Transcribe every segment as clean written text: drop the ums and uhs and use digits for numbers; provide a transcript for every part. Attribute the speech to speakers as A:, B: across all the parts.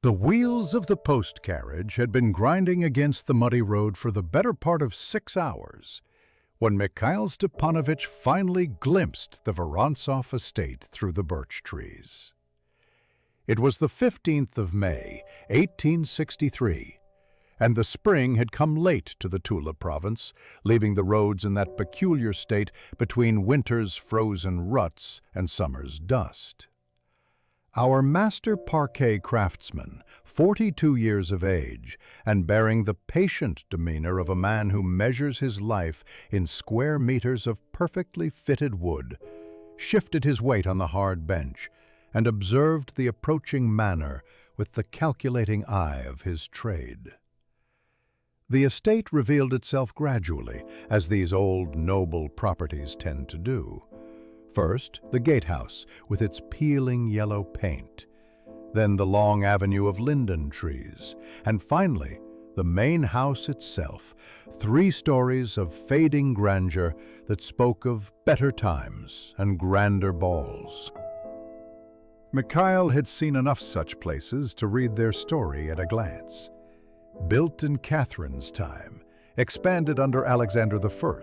A: The wheels of the post carriage had been grinding against the muddy road for the better part of 6 hours when Mikhail Stepanovich finally glimpsed the Vorontsov estate through the birch trees. It was the 15th of May, 1863, and the spring had come late to the Tula province, leaving the roads in that peculiar state between winter's frozen ruts and summer's dust. Our master parquet craftsman, 42 years of age, and bearing the patient demeanor of a man who measures his life in square meters of perfectly fitted wood, shifted his weight on the hard bench and observed the approaching manner with the calculating eye of his trade. The estate revealed itself gradually, as these old, noble properties tend to do. First, the gatehouse with its peeling yellow paint, then the long avenue of linden trees, and finally, the main house itself, 3 stories of fading grandeur that spoke of better times and grander balls. Mikhail had seen enough such places to read their story at a glance. Built in Catherine's time, expanded under Alexander I,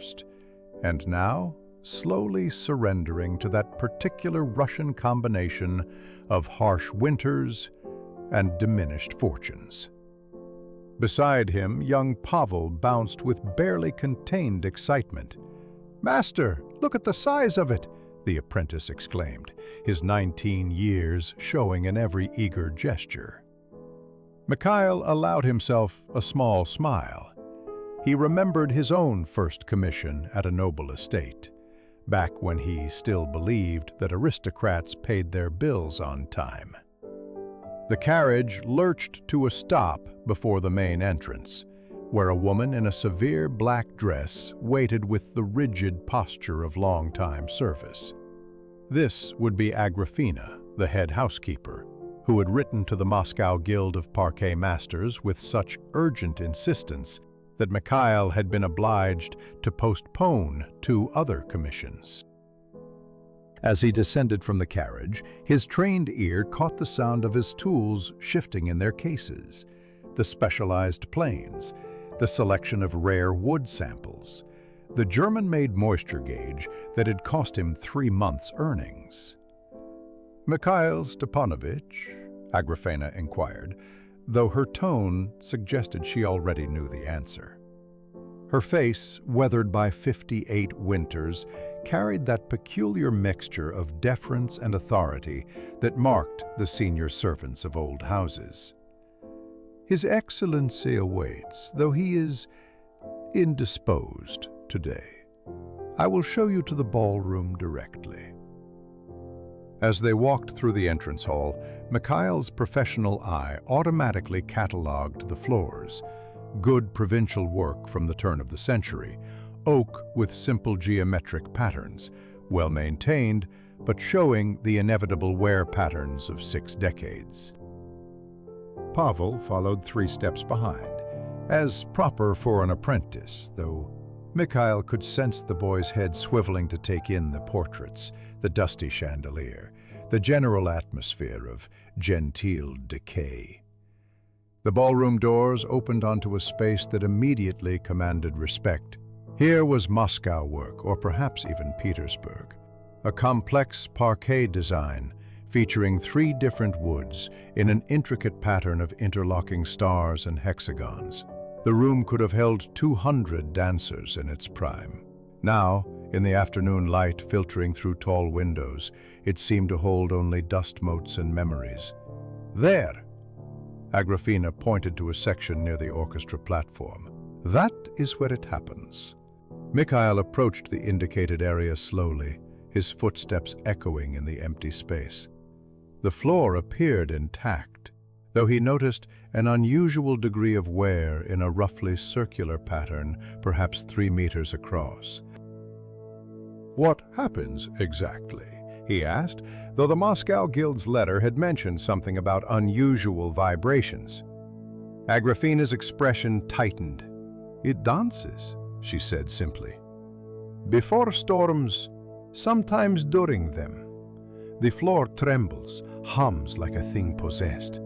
A: and now slowly surrendering to that particular Russian combination of harsh winters and diminished fortunes. Beside him, young Pavel bounced with barely contained excitement. "Master, look at the size of it!" the apprentice exclaimed, his 19 years showing in every eager gesture. Mikhail allowed himself a small smile. He remembered his own first commission at a noble estate, back when he still believed that aristocrats paid their bills on time. The carriage lurched to a stop before the main entrance, where a woman in a severe black dress waited with the rigid posture of long-time service. This would be Agrafena, the head housekeeper, who had written to the Moscow Guild of Parquet Masters with such urgent insistence that Mikhail had been obliged to postpone 2 other commissions. As he descended from the carriage, his trained ear caught the sound of his tools shifting in their cases, the specialized planes, the selection of rare wood samples, the German-made moisture gauge that had cost him 3 months' earnings. "Mikhail Stepanovich?" Agrafena inquired, though her tone suggested she already knew the answer. Her face, weathered by 58 winters, carried that peculiar mixture of deference and authority that marked the senior servants of old houses. "His Excellency awaits, though he is indisposed today. I will show you to the ballroom directly." As they walked through the entrance hall, Mikhail's professional eye automatically catalogued the floors. Good provincial work from the turn of the century, oak with simple geometric patterns, well maintained, but showing the inevitable wear patterns of 6 decades. Pavel followed 3 steps behind, as proper for an apprentice, though Mikhail could sense the boy's head swiveling to take in the portraits, the dusty chandelier, the general atmosphere of genteel decay. The ballroom doors opened onto a space that immediately commanded respect. Here was Moscow work, or perhaps even Petersburg. A complex parquet design featuring 3 different woods in an intricate pattern of interlocking stars and hexagons. The room could have held 200 dancers in its prime. Now, in the afternoon light filtering through tall windows, it seemed to hold only dust motes and memories. "There!" Agrafena pointed to a section near the orchestra platform. "That is where it happens." Mikhail approached the indicated area slowly, his footsteps echoing in the empty space. The floor appeared intact, though he noticed an unusual degree of wear in a roughly circular pattern, perhaps 3 meters across. "What happens exactly?" he asked, though the Moscow Guild's letter had mentioned something about unusual vibrations. Agrafena's expression tightened. "It dances," she said simply. "Before storms, sometimes during them. The floor trembles, hums like a thing possessed.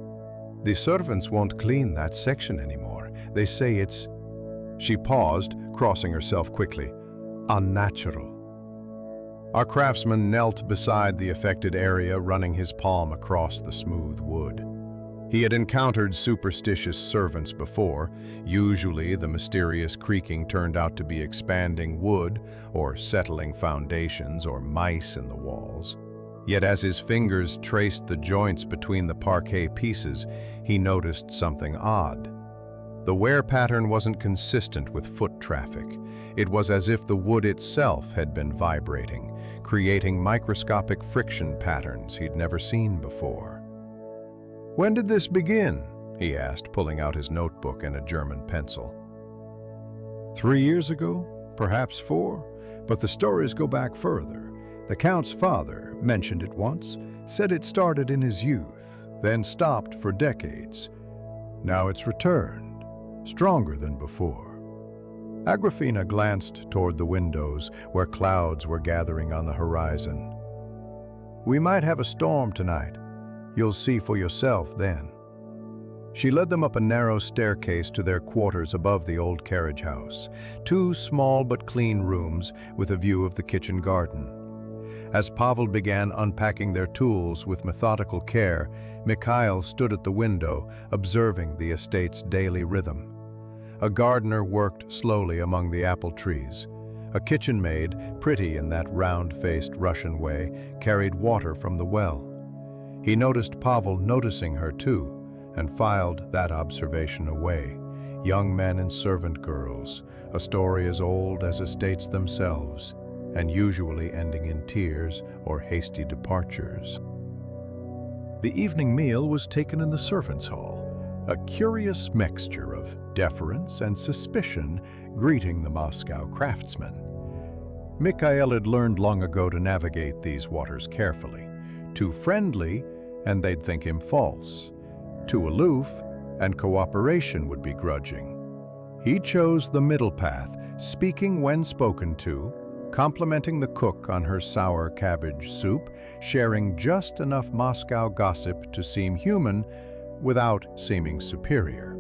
A: The servants won't clean that section anymore. They say it's—" She paused, crossing herself quickly. "Unnatural." Our craftsman knelt beside the affected area, running his palm across the smooth wood. He had encountered superstitious servants before. Usually, the mysterious creaking turned out to be expanding wood, or settling foundations, or mice in the walls. Yet as his fingers traced the joints between the parquet pieces, he noticed something odd. The wear pattern wasn't consistent with foot traffic. It was as if the wood itself had been vibrating, creating microscopic friction patterns he'd never seen before. "When did this begin?" he asked, pulling out his notebook and a German pencil.
B: 3 years ago, perhaps 4, but the stories go back further. The Count's father mentioned it once, said it started in his youth, then stopped for decades. Now it's returned, stronger than before. Agrafena glanced toward the windows, where clouds were gathering on the horizon. "We might have a storm tonight. You'll see for yourself then." She led them up a narrow staircase to their quarters above the old carriage house, 2 small but clean rooms with a view of the kitchen garden. As Pavel began unpacking their tools with methodical care, Mikhail stood at the window, observing the estate's daily rhythm. A gardener worked slowly among the apple trees. A kitchen maid, pretty in that round-faced Russian way, carried water from the well. He noticed Pavel noticing her too, and filed that observation away. Young men and servant girls, a story as old as estates themselves, and usually ending in tears or hasty departures. The evening meal was taken in the servants' hall, a curious mixture of deference and suspicion greeting the Moscow craftsman. Mikhail had learned long ago to navigate these waters carefully. Too friendly, and they'd think him false. Too aloof, and cooperation would be grudging. He chose the middle path, speaking when spoken to, complimenting the cook on her sour cabbage soup, sharing just enough Moscow gossip to seem human without seeming superior.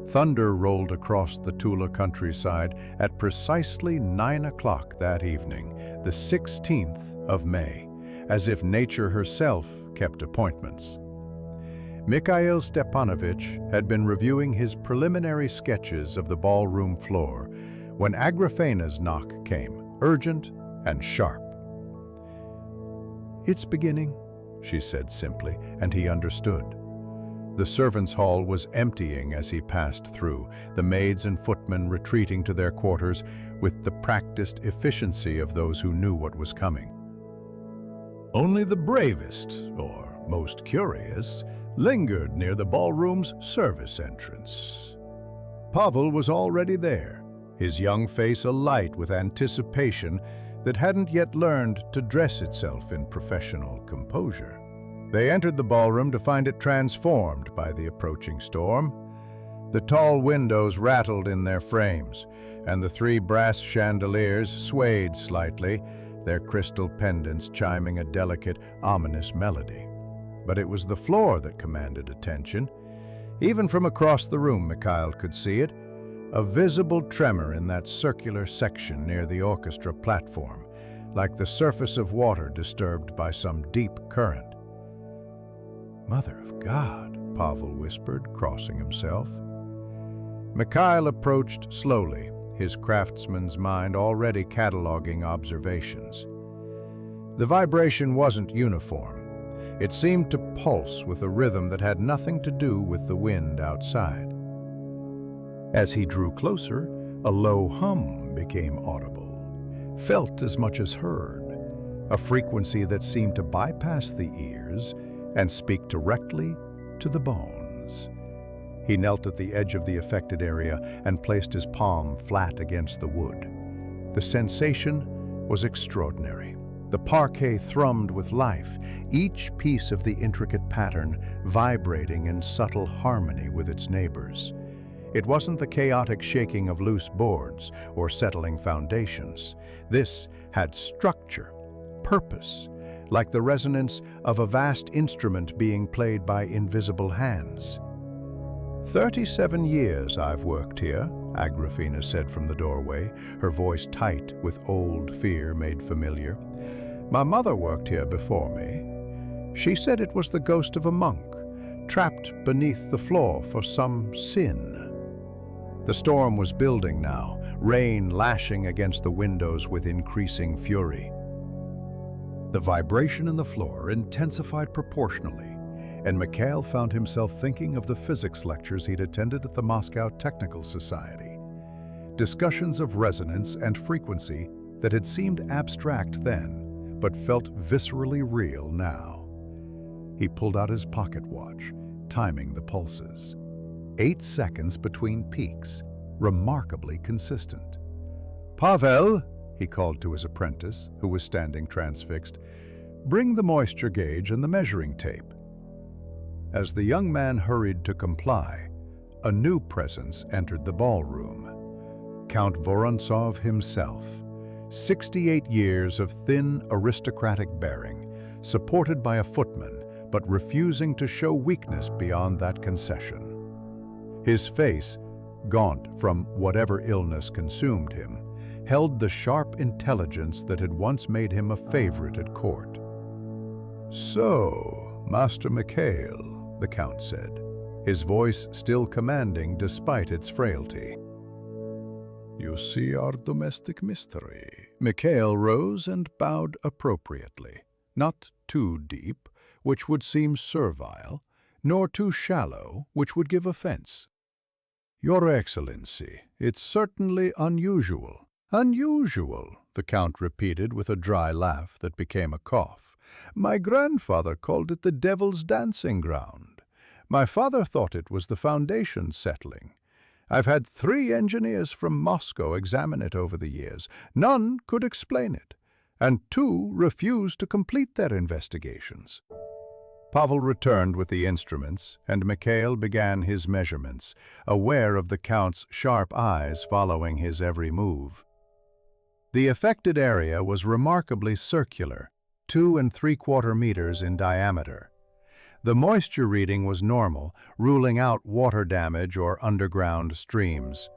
B: Thunder rolled across the Tula countryside at precisely 9 o'clock that evening, the 16th of May, as if nature herself kept appointments. Mikhail Stepanovich had been reviewing his preliminary sketches of the ballroom floor when Agrafena's knock came, urgent and sharp. "It's beginning," she said simply, and he understood. The servants' hall was emptying as he passed through, the maids and footmen retreating to their quarters with the practiced efficiency of those who knew what was coming. Only the bravest, or most curious, lingered near the ballroom's service entrance. Pavel was already there, his young face alight with anticipation that hadn't yet learned to dress itself in professional composure. They entered the ballroom to find it transformed by the approaching storm. The tall windows rattled in their frames, and the 3 brass chandeliers swayed slightly, their crystal pendants chiming a delicate, ominous melody. But it was the floor that commanded attention. Even from across the room, Mikhail could see it, a visible tremor in that circular section near the orchestra platform, like the surface of water disturbed by some deep current. "Mother of God," Pavel whispered, crossing himself. Mikhail approached slowly, his craftsman's mind already cataloging observations. The vibration wasn't uniform. It seemed to pulse with a rhythm that had nothing to do with the wind outside. As he drew closer, a low hum became audible, felt as much as heard, a frequency that seemed to bypass the ears and speak directly to the bones. He knelt at the edge of the affected area and placed his palm flat against the wood. The sensation was extraordinary. The parquet thrummed with life, each piece of the intricate pattern vibrating in subtle harmony with its neighbors. It wasn't the chaotic shaking of loose boards or settling foundations. This had structure, purpose, like the resonance of a vast instrument being played by invisible hands. 37 years I've worked here, Agrafena said from the doorway, her voice tight with old fear made familiar. My mother worked here before me. She said it was the ghost of a monk, trapped beneath the floor for some sin. The storm was building now, rain lashing against the windows with increasing fury. The vibration in the floor intensified proportionally, and Mikhail found himself thinking of the physics lectures he'd attended at the Moscow Technical Society. Discussions of resonance and frequency that had seemed abstract then, but felt viscerally real now. He pulled out his pocket watch, timing the pulses. 8 seconds between peaks, remarkably consistent. "Pavel," he called to his apprentice, who was standing transfixed, "bring the moisture gauge and the measuring tape." As the young man hurried to comply, a new presence entered the ballroom. Count Vorontsov himself, 68 years of thin, aristocratic bearing, supported by a footman, but refusing to show weakness beyond that concession. His face, gaunt from whatever illness consumed him, held the sharp intelligence that had once made him a favorite at court. "So, Master Mikhail," the Count said, his voice still commanding despite its frailty. "You see our domestic mystery." Mikhail rose and bowed appropriately, not too deep, which would seem servile, nor too shallow, which would give offense. "Your Excellency, it's certainly unusual." "Unusual," the Count repeated with a dry laugh that became a cough. "My grandfather called it the Devil's Dancing Ground. My father thought it was the foundation settling. I've had 3 engineers from Moscow examine it over the years. None could explain it, and 2 refused to complete their investigations." Pavel returned with the instruments, and Mikhail began his measurements, aware of the Count's sharp eyes following his every move. The affected area was remarkably circular, 2 3/4 meters in diameter. The moisture reading was normal, ruling out water damage or underground streams.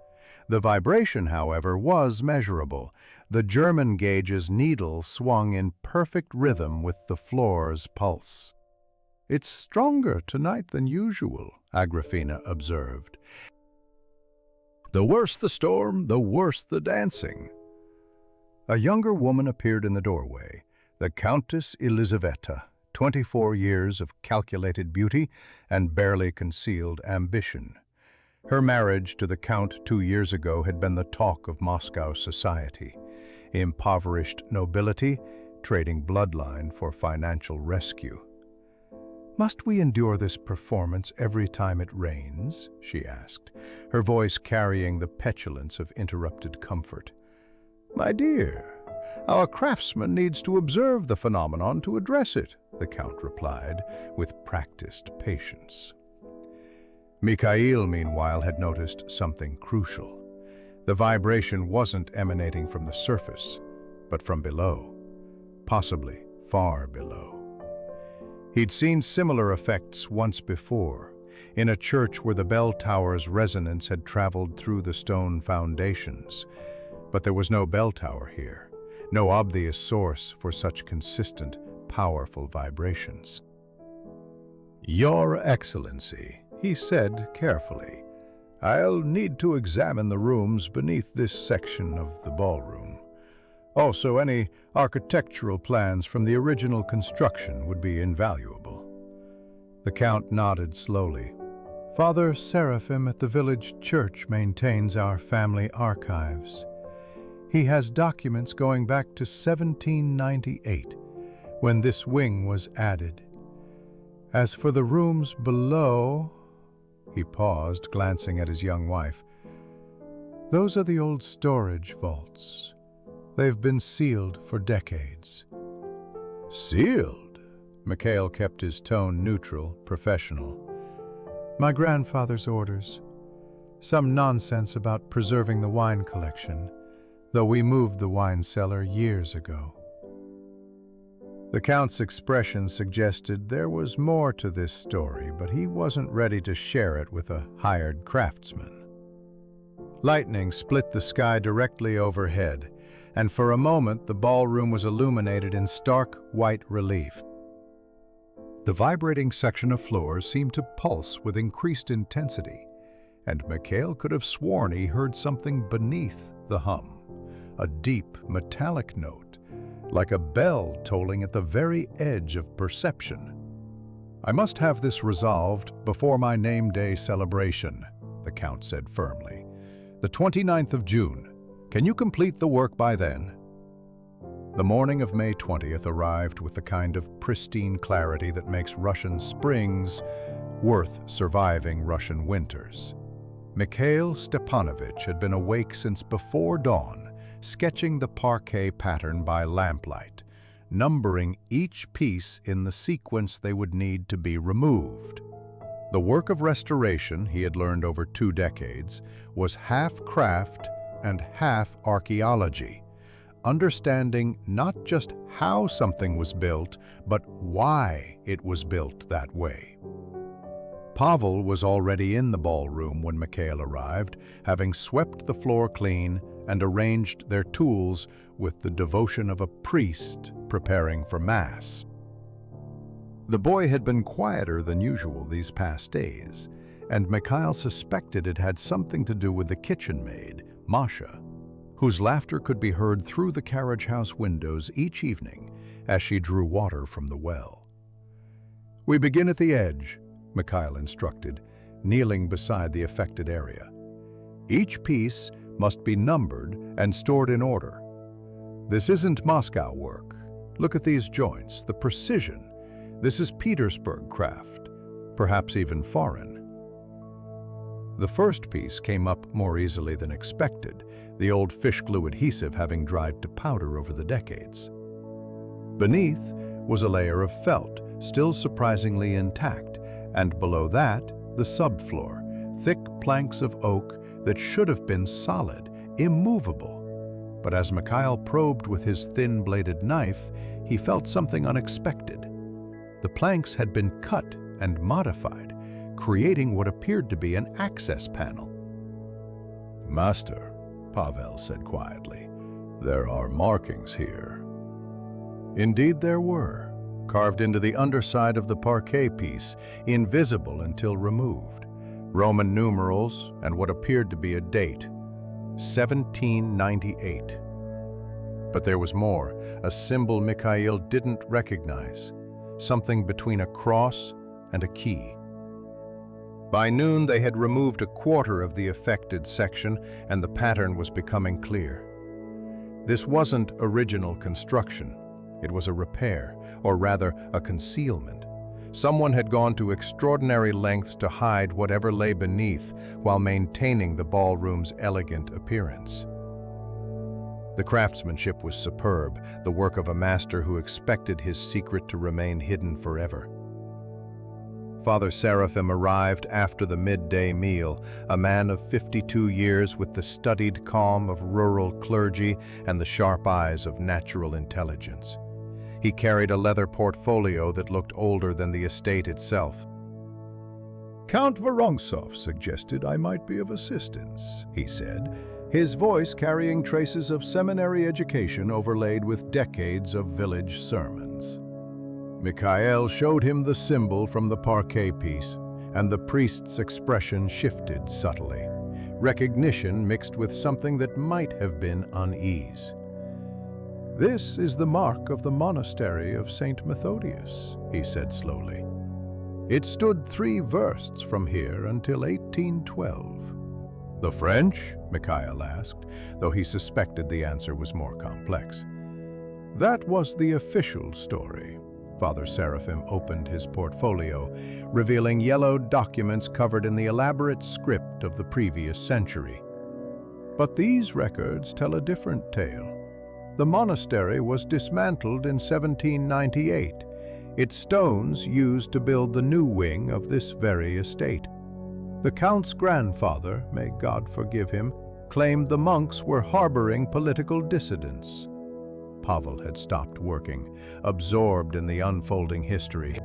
B: The vibration, however, was measurable. The German gauge's needle swung in perfect rhythm with the floor's pulse. "It's stronger tonight than usual," Agrafena observed. "The worse the storm, the worse the dancing." A younger woman appeared in the doorway, the Countess Elizaveta, 24 years of calculated beauty and barely concealed ambition. Her marriage to the Count 2 years ago had been the talk of Moscow society. Impoverished nobility, trading bloodline for financial rescue. "Must we endure this performance every time it rains?" she asked, her voice carrying the petulance of interrupted comfort. "My dear, our craftsman needs to observe the phenomenon to address it," the Count replied, with practiced patience. Mikhail, meanwhile, had noticed something crucial. The vibration wasn't emanating from the surface, but from below, possibly far below. He'd seen similar effects once before, in a church where the bell tower's resonance had traveled through the stone foundations. But there was no bell tower here, no obvious source for such consistent, powerful vibrations. "Your Excellency," he said carefully, "I'll need to examine the rooms beneath this section of the ballroom. Also, any architectural plans from the original construction would be invaluable." The Count nodded slowly. "Father Seraphim at the village church maintains our family archives. He has documents going back to 1798, when this wing was added. As for the rooms below," he paused, glancing at his young wife, "those are the old storage vaults. They've been sealed for decades." "Sealed?" Mikhail kept his tone neutral, professional. "My grandfather's orders. Some nonsense about preserving the wine collection, though we moved the wine cellar years ago." The Count's expression suggested there was more to this story, but he wasn't ready to share it with a hired craftsman. Lightning split the sky directly overhead, and for a moment the ballroom was illuminated in stark white relief.
A: The vibrating section of floor seemed to pulse with increased intensity, and Mikhail could have sworn he heard something beneath the hum, a deep, metallic note, like a bell tolling at the very edge of perception. "I must have this resolved before my name day celebration," the Count said firmly. "The 29th of June. Can you complete the work by then?" The morning of May 20th arrived with the kind of pristine clarity that makes Russian springs worth surviving Russian winters. Mikhail Stepanovich had been awake since before dawn, sketching the parquet pattern by lamplight, numbering each piece in the sequence they would need to be removed. The work of restoration, he had learned over 2 decades, was half craft and half archaeology, understanding not just how something was built, but why it was built that way. Pavel was already in the ballroom when Mikhail arrived, having swept the floor clean and arranged their tools with the devotion of a priest preparing for Mass. The boy had been quieter than usual these past days, and Mikhail suspected it had something to do with the kitchen maid, Masha, whose laughter could be heard through the carriage house windows each evening as she drew water from the well. "We begin at the edge," Mikhail instructed, kneeling beside the affected area. "Each piece must be numbered and stored in order. This isn't Moscow work. Look at these joints, the precision. This is Petersburg craft, perhaps even foreign." The first piece came up more easily than expected, the old fish glue adhesive having dried to powder over the decades. Beneath was a layer of felt, still surprisingly intact, and below that, the subfloor, thick planks of oak that should have been solid, immovable. But as Mikhail probed with his thin-bladed knife, he felt something unexpected. The planks had been cut and modified, creating what appeared to be an access panel. "Master," Pavel said quietly, "there are markings here." Indeed there were, carved into the underside of the parquet piece, invisible until removed. Roman numerals and what appeared to be a date, 1798. But there was more, a symbol Mikhail didn't recognize, something between a cross and a key. By noon, they had removed a quarter of the affected section, and the pattern was becoming clear. This wasn't original construction. It was a repair, or rather, a concealment. Someone had gone to extraordinary lengths to hide whatever lay beneath while maintaining the ballroom's elegant appearance. The craftsmanship was superb, the work of a master who expected his secret to remain hidden forever. Father Seraphim arrived after the midday meal, a man of 52 years with the studied calm of rural clergy and the sharp eyes of natural intelligence. He carried a leather portfolio that looked older than the estate itself. "Count Vorontsov suggested I might be of assistance," he said, his voice carrying traces of seminary education overlaid with decades of village sermons. Mikhail showed him the symbol from the parquet piece, and the priest's expression shifted subtly, recognition mixed with something that might have been unease. "This is the mark of the monastery of St. Methodius," he said slowly. "It stood 3 versts from here until 1812. "The French?" Mikhail asked, though he suspected the answer was more complex. "That was the official story." Father Seraphim opened his portfolio, revealing yellowed documents covered in the elaborate script of the previous century. But these records tell a different tale. The monastery was dismantled in 1798, its stones used to build the new wing of this very estate. The Count's grandfather, may God forgive him, claimed the monks were harboring political dissidents.
B: Pavel had stopped working, absorbed in the unfolding history.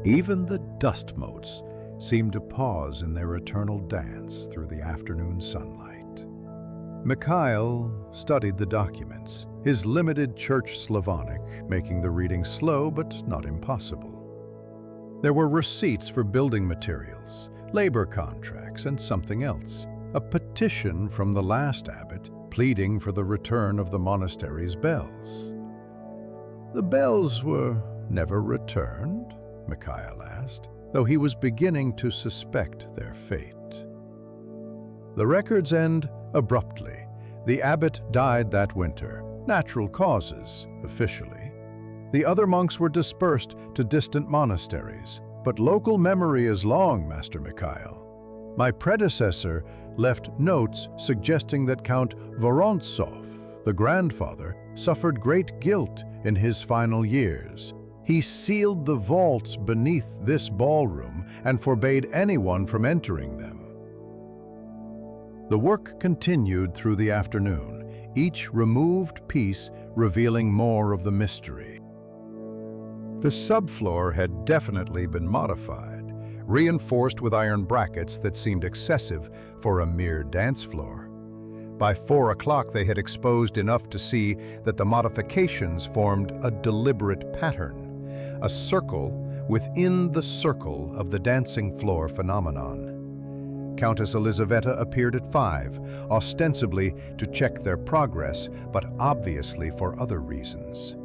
B: Even the dust motes seemed to pause in their eternal dance through the afternoon sunlight. Mikhail studied the documents, his limited church Slavonic making the reading slow but not impossible. There were receipts for building materials, labor contracts, and something else, a petition from the last abbot pleading for the return of the monastery's bells. The bells were never returned, Mikhail asked, though he was beginning to suspect their fate. The records end abruptly. The abbot died that winter, natural causes, officially. The other monks were dispersed to distant monasteries, but local memory is long, Master Mikhail. My predecessor left notes suggesting that Count Vorontsov, the grandfather, suffered great guilt in his final years. He sealed the vaults beneath this ballroom and forbade anyone from entering them. The work continued through the afternoon, each removed piece revealing more of the mystery. The subfloor had definitely been modified, reinforced with iron brackets that seemed excessive for a mere dance floor. By 4 o'clock, they had exposed enough to see that the modifications formed a deliberate pattern, a circle within the circle of the dancing floor phenomenon. Countess Elizaveta appeared at 5, ostensibly to check their progress, but obviously for other reasons.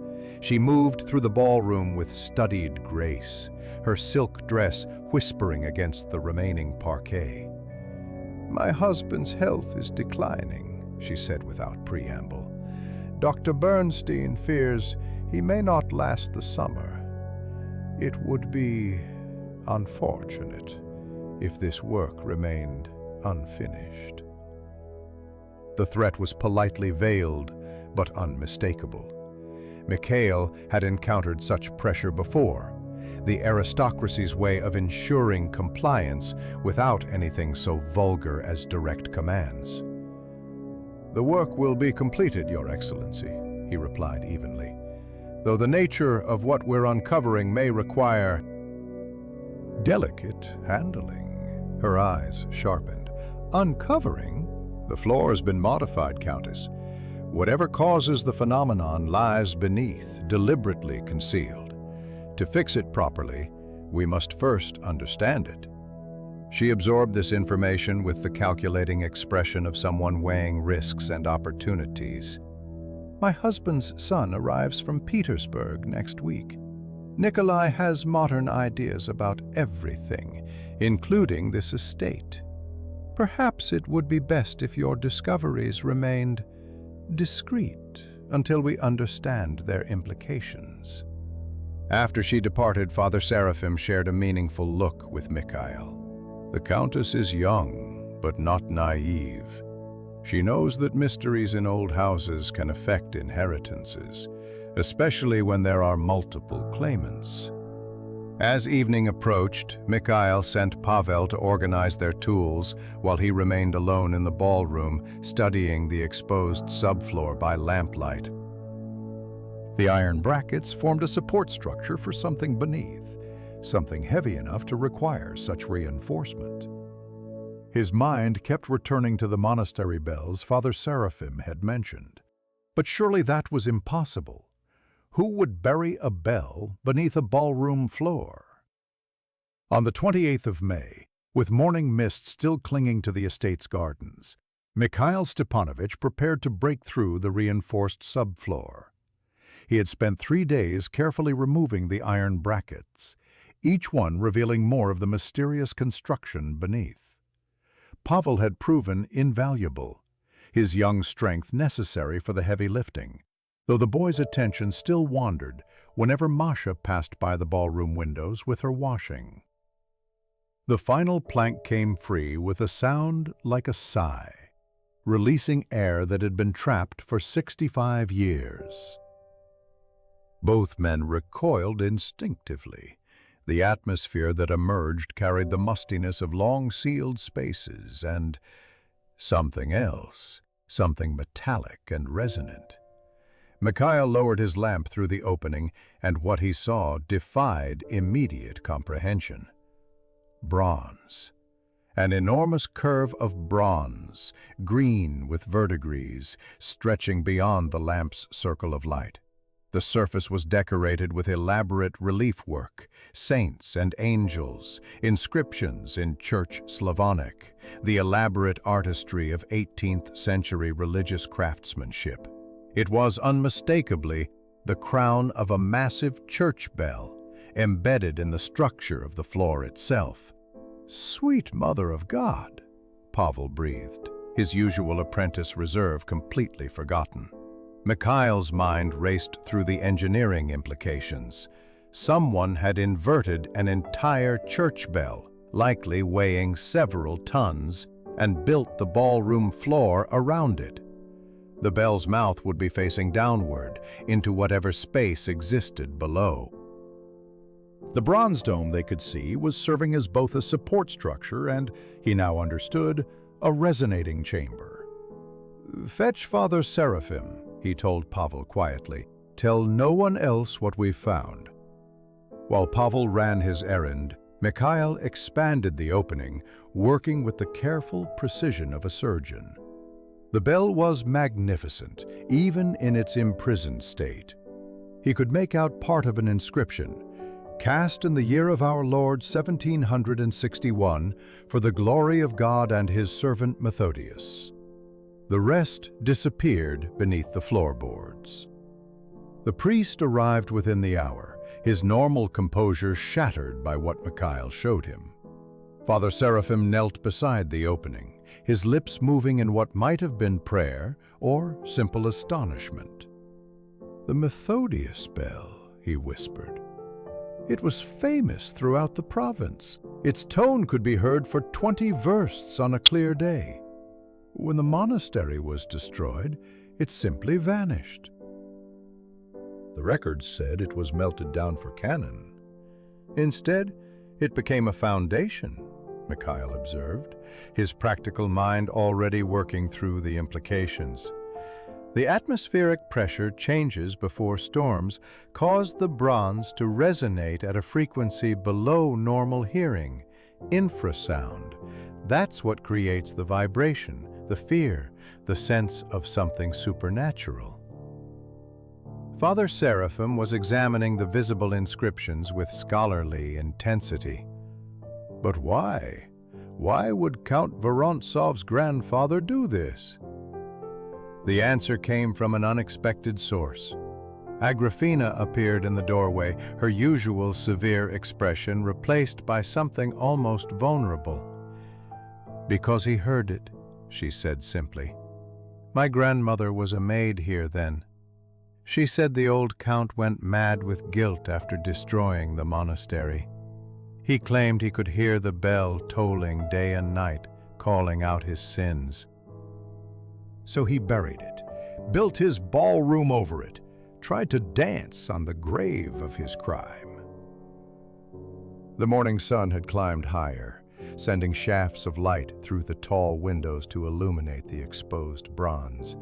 B: She moved through the ballroom with studied grace, her silk dress whispering against the remaining parquet. "My husband's health is declining," she said without preamble. "Dr. Bernstein fears he may not last the summer. It would be unfortunate if this work remained unfinished." The threat was politely veiled, but unmistakable. Mikhail had encountered such pressure before, the aristocracy's way of ensuring compliance without anything so vulgar as direct commands. "The work will be completed, Your Excellency," he replied evenly, "though the nature of what we're uncovering may require delicate handling." Her eyes sharpened. "Uncovering? The floor has been modified, Countess. Whatever causes the phenomenon lies beneath, deliberately concealed. To fix it properly, we must first understand it." She absorbed this information with the calculating expression of someone weighing risks and opportunities. "My husband's son arrives from Petersburg next week. Nikolai has modern ideas about everything, including this estate. Perhaps it would be best if your discoveries remained discreet until we understand their implications." After she departed, Father Seraphim shared a meaningful look with Mikhail. "The Countess is young, but not naive. She knows that mysteries in old houses can affect inheritances, especially when there are multiple claimants." As evening approached, Mikhail sent Pavel to organize their tools while he remained alone in the ballroom, studying the exposed subfloor by lamplight. The iron brackets formed a support structure for something beneath, something heavy enough to require such reinforcement. His mind kept returning to the monastery bells Father Seraphim had mentioned. But surely that was impossible. Who would bury a bell beneath a ballroom floor? On the 28th of May, with morning mist still clinging to the estate's gardens, Mikhail Stepanovich prepared to break through the reinforced subfloor. He had spent 3 days carefully removing the iron brackets, each one revealing more of the mysterious construction beneath. Pavel had proven invaluable, his young strength necessary for the heavy lifting, though the boy's attention still wandered whenever Masha passed by the ballroom windows with her washing. The final plank came free with a sound like a sigh, releasing air that had been trapped for 65 years. Both men recoiled instinctively. The atmosphere that emerged carried the mustiness of long-sealed spaces and something else, something metallic and resonant.
A: Mikhail lowered his lamp through the opening, and what he saw defied immediate comprehension. Bronze. An enormous curve of bronze, green with verdigris, stretching beyond the lamp's circle of light. The surface was decorated with elaborate relief work, saints and angels, inscriptions in Church Slavonic, the elaborate artistry of 18th-century religious craftsmanship. It was unmistakably the crown of a massive church bell, embedded in the structure of the floor itself. "Sweet Mother of God," Pavel breathed, his usual apprentice reserve completely forgotten. Mikhail's mind raced through the engineering implications. Someone had inverted an entire church bell, likely weighing several tons, and built the ballroom floor around it. The bell's mouth would be facing downward, into whatever space existed below. The bronze dome, they could see, was serving as both a support structure and, he now understood, a resonating chamber. "Fetch Father Seraphim," he told Pavel quietly. "Tell no one else what we've found." While Pavel ran his errand, Mikhail expanded the opening, working with the careful precision of a surgeon. The bell was magnificent, even in its imprisoned state. He could make out part of an inscription, "Cast in the year of our Lord 1761, for the glory of God and his servant Methodius." The rest disappeared beneath the floorboards. The priest arrived within the hour, his normal composure shattered by what Mikhail showed him. Father Seraphim knelt beside the opening, his lips moving in what might have been prayer or simple astonishment. "The Methodius bell," he whispered. "It was famous throughout the province. Its tone could be heard for 20 versts on a clear day. When the monastery was destroyed, it simply vanished." The records said it was melted down for canon. "Instead, it became a foundation," Mikhail observed, his practical mind already working through the implications. The atmospheric pressure changes before storms caused the bronze to resonate at a frequency below normal hearing, infrasound. That's what creates the vibration, the fear, the sense of something supernatural. Father Seraphim was examining the visible inscriptions with scholarly intensity. "But why? Why would Count Vorontsov's grandfather do this?" The answer came from an unexpected source. Agrafena appeared in the doorway, her usual severe expression replaced by something almost vulnerable. "Because he heard it," she said simply. "My grandmother was a maid here then. She said the old count went mad with guilt after destroying the monastery. He claimed he could hear the bell tolling day and night, calling out his sins. So he buried it, built his ballroom over it, tried to dance on the grave of his crime." The morning sun had climbed higher, sending shafts of light through the tall windows to illuminate the exposed bronze.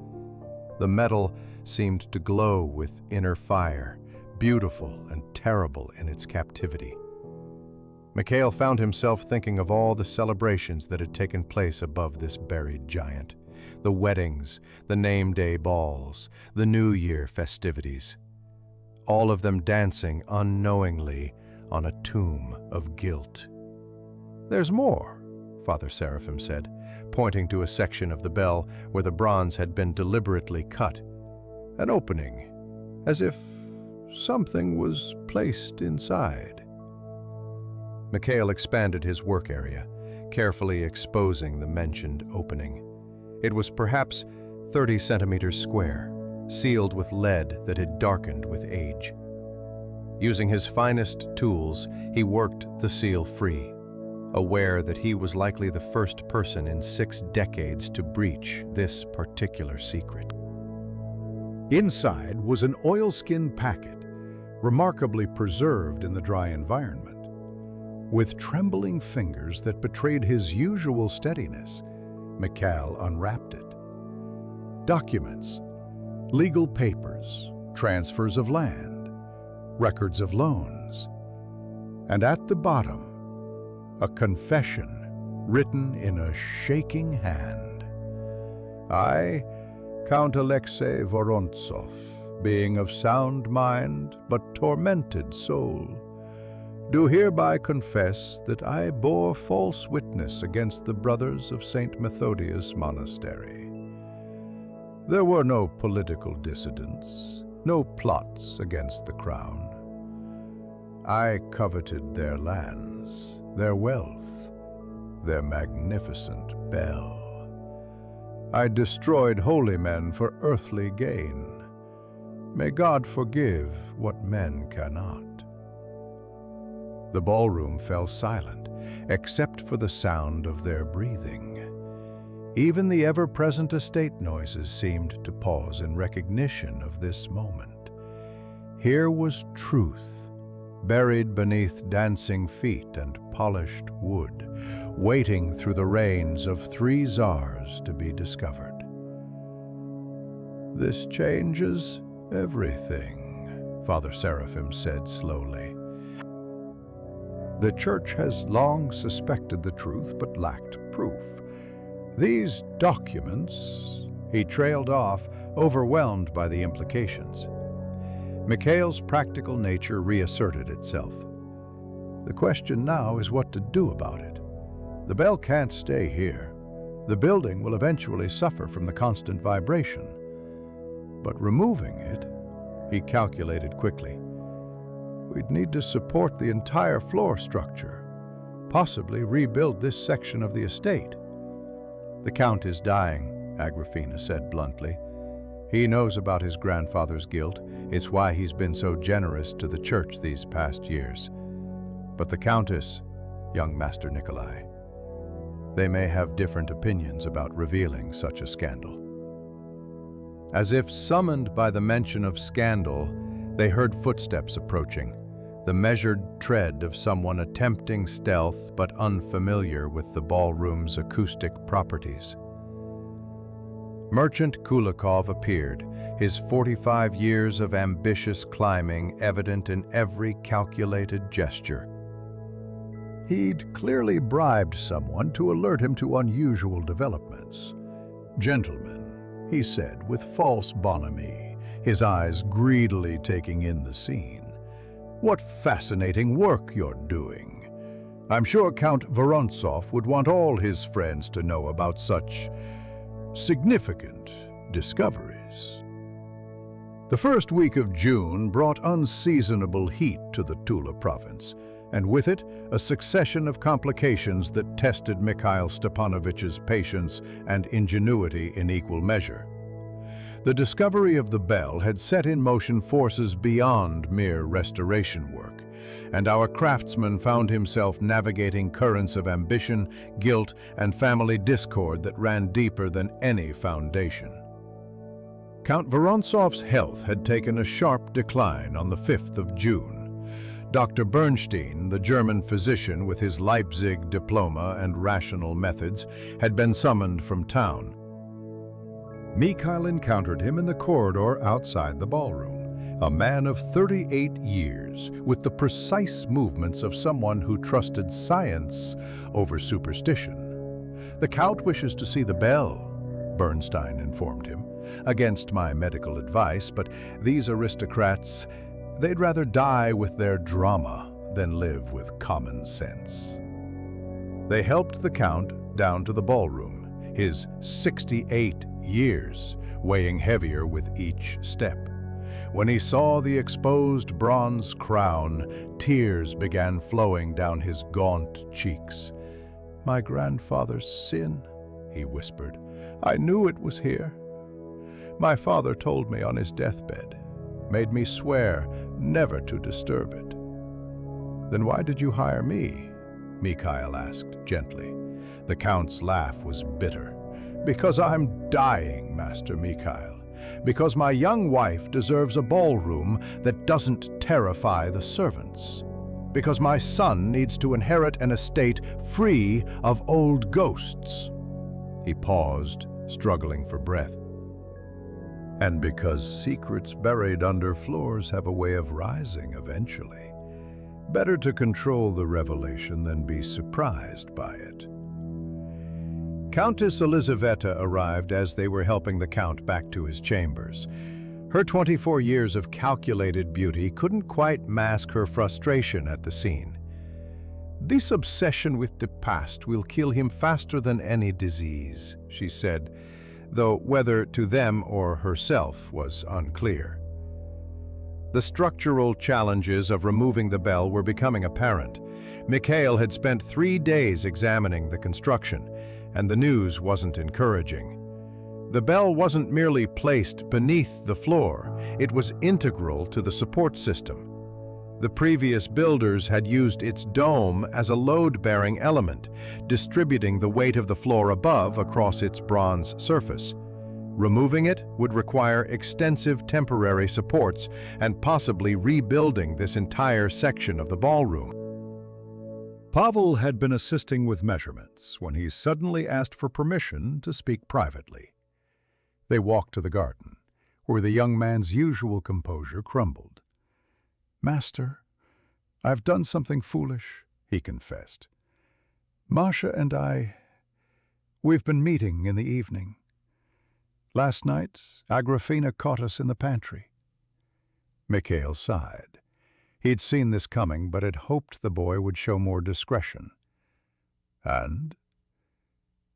A: The metal seemed to glow with inner fire, beautiful and terrible in its captivity. Mikhail found himself thinking of all the celebrations that had taken place above this buried giant. The weddings, the name-day balls, the New Year festivities. All of them dancing unknowingly on a tomb of guilt. "There's more," Father Seraphim said, pointing to a section of the bell where the bronze had been deliberately cut. An opening, as if something was placed inside. Mikhail expanded his work area, carefully exposing the mentioned opening. It was perhaps 30 centimeters square, sealed with lead that had darkened with age. Using his finest tools, he worked the seal free, aware that he was likely the first person in 6 decades to breach this particular secret. Inside was an oilskin packet, remarkably preserved in the dry environment. With trembling fingers that betrayed his usual steadiness, Mikhail unwrapped it. Documents, legal papers, transfers of land, records of loans, and at the bottom, a confession written in a shaking hand. I, Count Alexei Vorontsov, being of sound mind but tormented soul, do hereby confess that I bore false witness against the brothers of St. Methodius Monastery. There were no political dissidents, no plots against the crown. I coveted their lands, their wealth, their magnificent bell. I destroyed holy men for earthly gain. May God forgive what men cannot. The ballroom fell silent, except for the sound of their breathing. Even the ever-present estate noises seemed to pause in recognition of this moment. Here was truth, buried beneath dancing feet and polished wood, waiting through the reigns of 3 czars to be discovered. This changes everything, Father Seraphim said slowly. The Church has long suspected the truth but lacked proof. These documents, he trailed off, overwhelmed by the implications. Mikhail's practical nature reasserted itself. The question now is what to do about it. The bell can't stay here. The building will eventually suffer from the constant vibration. But removing it, he calculated quickly. We'd need to support the entire floor structure, possibly rebuild this section of the estate. The Count is dying, Agrafena said bluntly. He knows about his grandfather's guilt. It's why he's been so generous to the Church these past years. But the Countess, young Master Nikolai, they may have different opinions about revealing such a scandal. As if summoned by the mention of scandal, they heard footsteps approaching, the measured tread of someone attempting stealth but unfamiliar with the ballroom's acoustic properties. Merchant Kulikov appeared, his 45 years of ambitious climbing evident in every calculated gesture. He'd clearly bribed someone to alert him to unusual developments. "Gentlemen," he said with false bonhomie, his eyes greedily taking in the scene, "what fascinating work you're doing. I'm sure Count Vorontsov would want all his friends to know about such significant discoveries." The first week of June brought unseasonable heat to the Tula province, and with it, a succession of complications that tested Mikhail Stepanovich's patience and ingenuity in equal measure. The discovery of the bell had set in motion forces beyond mere restoration work, and our craftsman found himself navigating currents of ambition, guilt, and family discord that ran deeper than any foundation. Count Vorontsov's health had taken a sharp decline on the 5th of June. Dr. Bernstein, the German physician with his Leipzig diploma and rational methods, had been summoned from town. Mikhail encountered him in the corridor outside the ballroom, a man of 38 years, with the precise movements of someone who trusted science over superstition. "The Count wishes to see the bell," Bernstein informed him, "against my medical advice, but these aristocrats, they'd rather die with their drama than live with common sense." They helped the Count down to the ballroom, his 68 years weighing heavier with each step. When he saw the exposed bronze crown, tears began flowing down his gaunt cheeks. "My grandfather's sin," he whispered. "I knew it was here. My father told me on his deathbed, made me swear never to disturb it." "Then why did you hire me?" Mikhail asked gently. The Count's laugh was bitter. "Because I'm dying, Master Mikhail. Because my young wife deserves a ballroom that doesn't terrify the servants. Because my son needs to inherit an estate free of old ghosts." He paused, struggling for breath.
B: And because secrets buried under floors have a way of rising eventually, better to control the revelation than be surprised by it. Countess Elizaveta arrived as they were helping the Count back to his chambers. Her 24 years of calculated beauty couldn't quite mask her frustration at the scene. "This obsession with the past will kill him faster than any disease," she said, though whether to them or herself was unclear. The structural challenges of removing the bell were becoming apparent. Mikhail had spent 3 days examining the construction, and the news wasn't encouraging. The bell wasn't merely placed beneath the floor, it was integral to the support system. The previous builders had used its dome as a load-bearing element, distributing the weight of the floor above across its bronze surface. Removing it would require extensive temporary supports and possibly rebuilding this entire section of the ballroom.
A: Pavel had been assisting with measurements when he suddenly asked for permission to speak privately. They walked to the garden, where the young man's usual composure crumbled. "Master, I've done something foolish," he confessed. "Masha and we've been meeting in the evening. Last night, Agrafena caught us in the pantry." Mikhail sighed. He'd seen this coming, but had hoped the boy would show more discretion. "And?"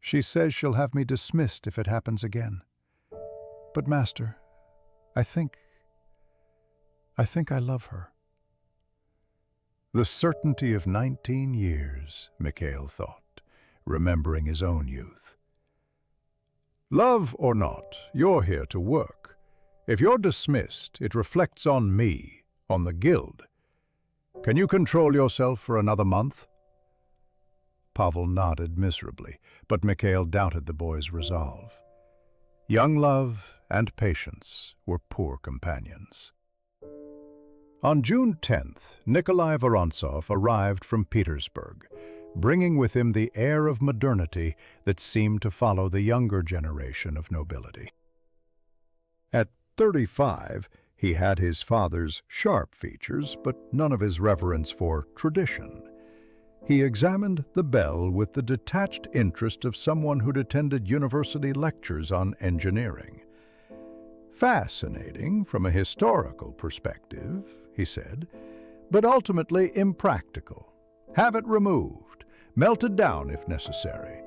A: "She says she'll have me dismissed if it happens again. But, Master, I think I love her." The certainty of 19 years, Mikhail thought, remembering his own youth. "Love or not, you're here to work. If you're dismissed, it reflects on me, on the guild. Can you control yourself for another month?" Pavel nodded miserably, but Mikhail doubted the boy's resolve. Young love and patience were poor companions. On June 10th, Nikolai Vorontsov arrived from Petersburg, bringing with him the air of modernity that seemed to follow the younger generation of nobility. At 35, he had his father's sharp features, but none of his reverence for tradition. He examined the bell with the detached interest of someone who'd attended university lectures on engineering. "Fascinating from a historical perspective," he said, "but ultimately impractical. Have it removed, melted down if necessary.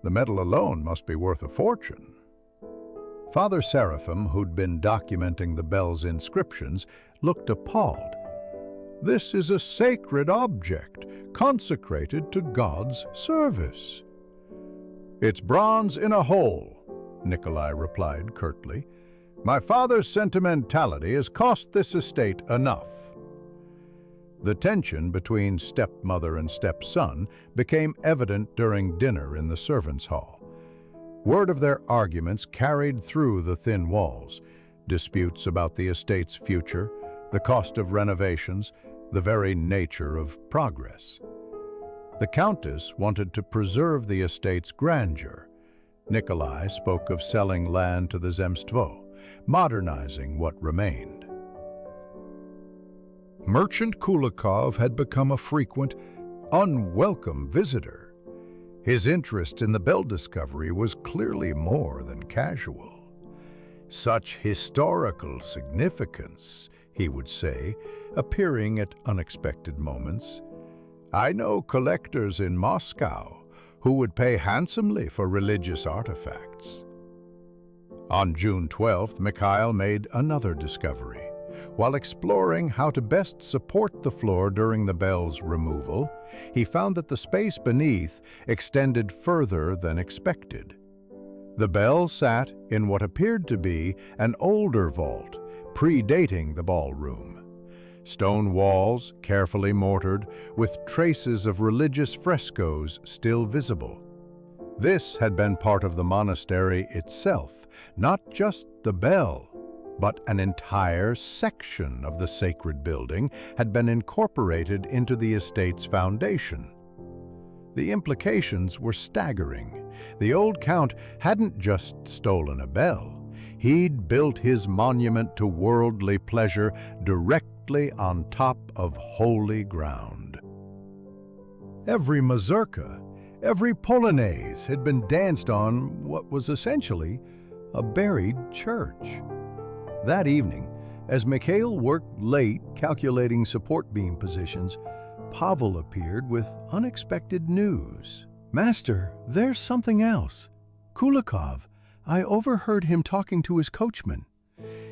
A: The metal alone must be worth a fortune." Father Seraphim, who'd been documenting the bell's inscriptions, looked appalled. "This is a sacred object, consecrated to God's service." "It's bronze in a hole," Nikolai replied curtly. "My father's sentimentality has cost this estate enough." The tension between stepmother and stepson became evident during dinner in the servants' hall. Word of their arguments carried through the thin walls, disputes about the estate's future, the cost of renovations, the very nature of progress. The Countess wanted to preserve the estate's grandeur. Nikolai spoke of selling land to the Zemstvo, modernizing what remained. Merchant Kulikov had become a frequent, unwelcome visitor. His interest in the bell discovery was clearly more than casual. "Such historical significance," he would say, appearing at unexpected moments. "I know collectors in Moscow who would pay handsomely for religious artifacts." On June 12th, Mikhail made another discovery. While exploring how to best support the floor during the bell's removal, he found that the space beneath extended further than expected. The bell sat in what appeared to be an older vault, predating the ballroom. Stone walls, carefully mortared, with traces of religious frescoes still visible. This had been part of the monastery itself, not just the bell, but an entire section of the sacred building had been incorporated into the estate's foundation. The implications were staggering. The old count hadn't just stolen a bell. He'd built his monument to worldly pleasure directly on top of holy ground. Every mazurka, every polonaise had been danced on what was essentially a buried church. That evening, as Mikhail worked late calculating support beam positions, Pavel appeared with unexpected news. "Master, there's something else. Kulikov, I overheard him talking to his coachman.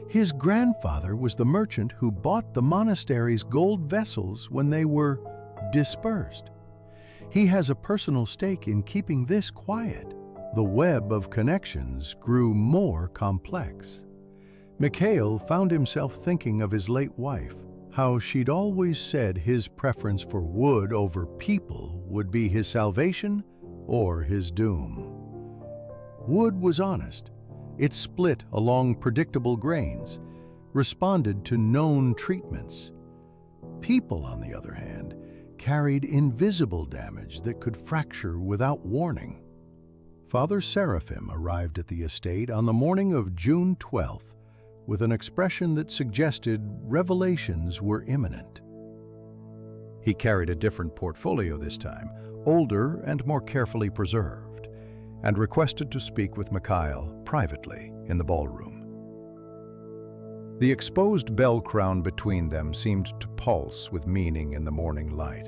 A: His grandfather was the merchant who bought the monastery's gold vessels when they were dispersed. He has a personal stake in keeping this quiet." The web of connections grew more complex. Mikhail found himself thinking of his late wife, how she'd always said his preference for wood over people would be his salvation or his doom. Wood was honest. It split along predictable grains, responded to known treatments. People, on the other hand, carried invisible damage that could fracture without warning. Father Seraphim arrived at the estate on the morning of June 12th with an expression that suggested revelations were imminent. He carried a different portfolio this time, older and more carefully preserved, and requested to speak with Mikhail privately in the ballroom. The exposed bell crown between them seemed to pulse with meaning in the morning light,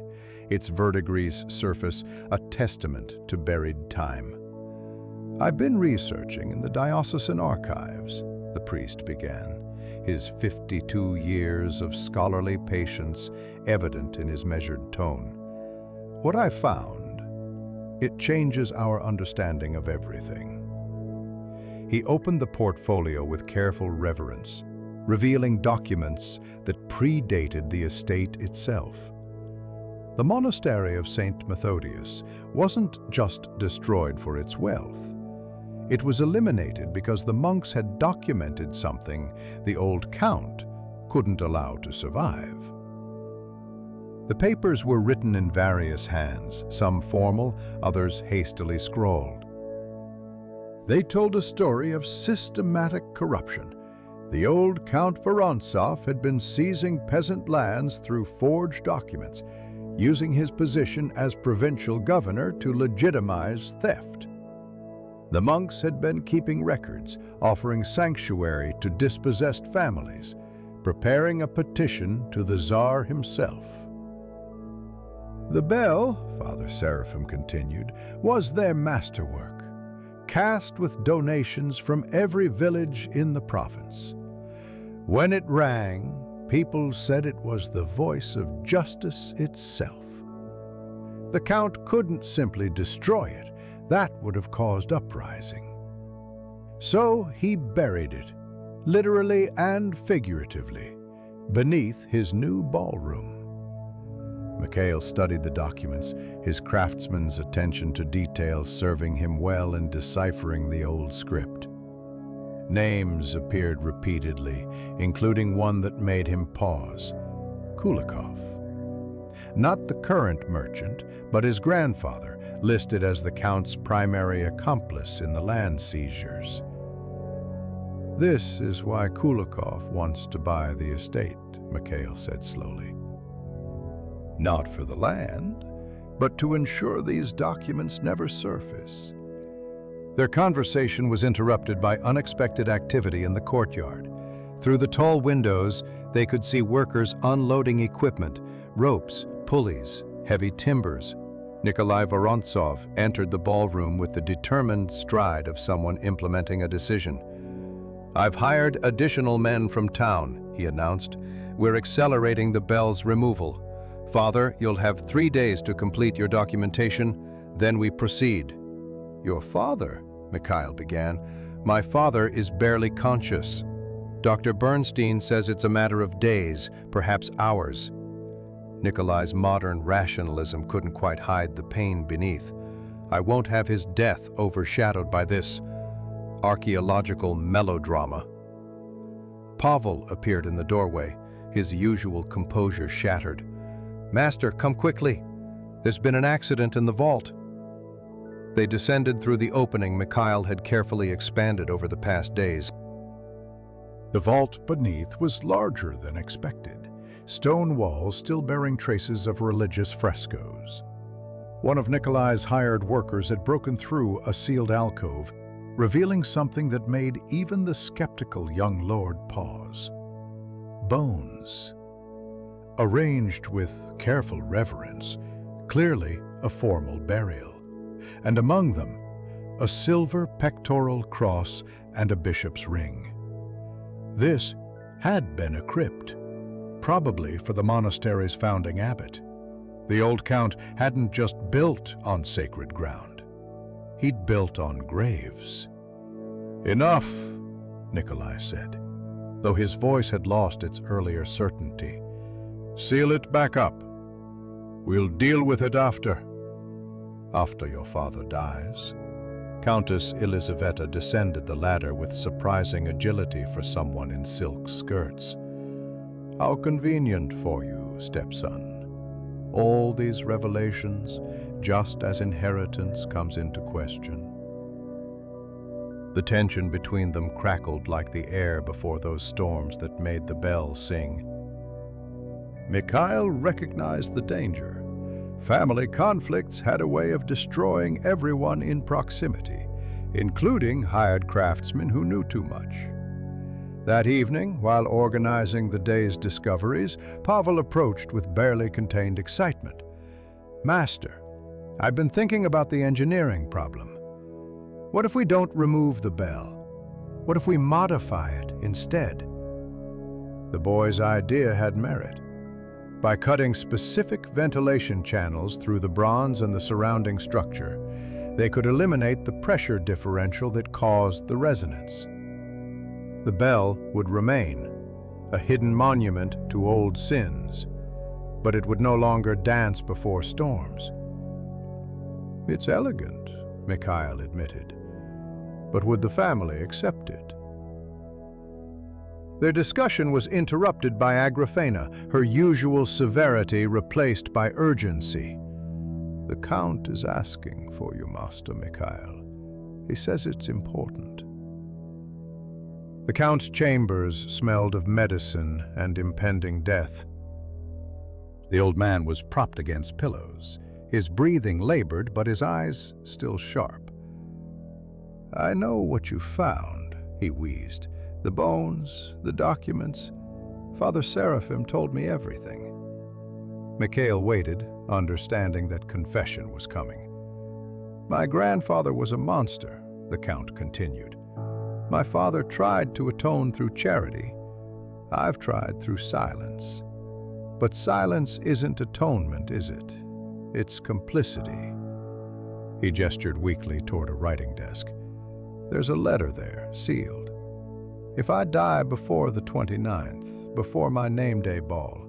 A: its verdigris surface a testament to buried time. "I've been researching in the diocesan archives," the priest began, his 52 years of scholarly patience evident in his measured tone. "What I found, it changes our understanding of everything." He opened the portfolio with careful reverence, revealing documents that predated the estate itself. The monastery of St. Methodius wasn't just destroyed for its wealth. It was eliminated because the monks had documented something the old count couldn't allow to survive. The papers were written in various hands, some formal, others hastily scrawled. They told a story of systematic corruption. The old Count Vorontsov had been seizing peasant lands through forged documents, using his position as provincial governor to legitimize theft. The monks had been keeping records, offering sanctuary to dispossessed families, preparing a petition to the Tsar himself. The bell, Father Seraphim continued, was their masterwork, cast with donations from every village in the province. When it rang, people said it was the voice of justice itself. The Count couldn't simply destroy it. That would have caused uprising. So he buried it, literally and figuratively, beneath his new ballroom. Mikhail studied the documents, his craftsman's attention to detail serving him well in deciphering the old script. Names appeared repeatedly, including one that made him pause: Kulikov. Not the current merchant, but his grandfather, listed as the Count's primary accomplice in the land seizures. "This is why Kulikov wants to buy the estate," Mikhail said slowly. "Not for the land, but to ensure these documents never surface." Their conversation was interrupted by unexpected activity in the courtyard. Through the tall windows, they could see workers unloading equipment, ropes, pulleys, heavy timbers. Nikolai Vorontsov entered the ballroom with the determined stride of someone implementing a decision. "I've hired additional men from town," he announced. "We're accelerating the bell's removal. Father, you'll have 3 days to complete your documentation, then we proceed." "Your father?" Mikhail began. "My father is barely conscious. Dr. Bernstein says it's a matter of days, perhaps hours." Nikolai's modern rationalism couldn't quite hide the pain beneath. "I won't have his death overshadowed by this archaeological melodrama." Pavel appeared in the doorway, his usual composure shattered. "Master, come quickly. There's been an accident in the vault." They descended through the opening Mikhail had carefully expanded over the past days. The vault beneath was larger than expected, stone walls still bearing traces of religious frescoes. One of Nikolai's hired workers had broken through a sealed alcove, revealing something that made even the skeptical young lord pause. Bones. Arranged with careful reverence, clearly a formal burial, and among them, a silver pectoral cross and a bishop's ring. This had been a crypt, probably for the monastery's founding abbot. The old count hadn't just built on sacred ground. He'd built on graves. "Enough," Nikolai said, though his voice had lost its earlier certainty. "Seal it back up. We'll deal with it after your father dies." Countess Elizaveta descended the ladder with surprising agility for someone in silk skirts. "How convenient for you, stepson. All these revelations, just as inheritance comes into question." The tension between them crackled like the air before those storms that made the bell sing. Mikhail recognized the danger. Family conflicts had a way of destroying everyone in proximity, including hired craftsmen who knew too much. That evening, while organizing the day's discoveries, Pavel approached with barely contained excitement. "Master, I've been thinking about the engineering problem. What if we don't remove the bell? What if we modify it instead?" The boy's idea had merit. By cutting specific ventilation channels through the bronze and the surrounding structure, they could eliminate the pressure differential that caused the resonance. The bell would remain, a hidden monument to old sins, but it would no longer dance before storms. "It's elegant," Mikhail admitted, "but would the family accept it?" Their discussion was interrupted by Agrafena, her usual severity replaced by urgency. "The Count is asking for you, Master Mikhail. He says it's important." The Count's chambers smelled of medicine and impending death. The old man was propped against pillows, his breathing labored but his eyes still sharp. "I know what you found," he wheezed. "The bones, the documents. Father Seraphim told me everything." Mikhail waited, understanding that confession was coming. "My grandfather was a monster," the Count continued. "My father tried to atone through charity. I've tried through silence. But silence isn't atonement, is it? It's complicity." He gestured weakly toward a writing desk. "There's a letter there, sealed. If I die before the 29th, before my name day ball,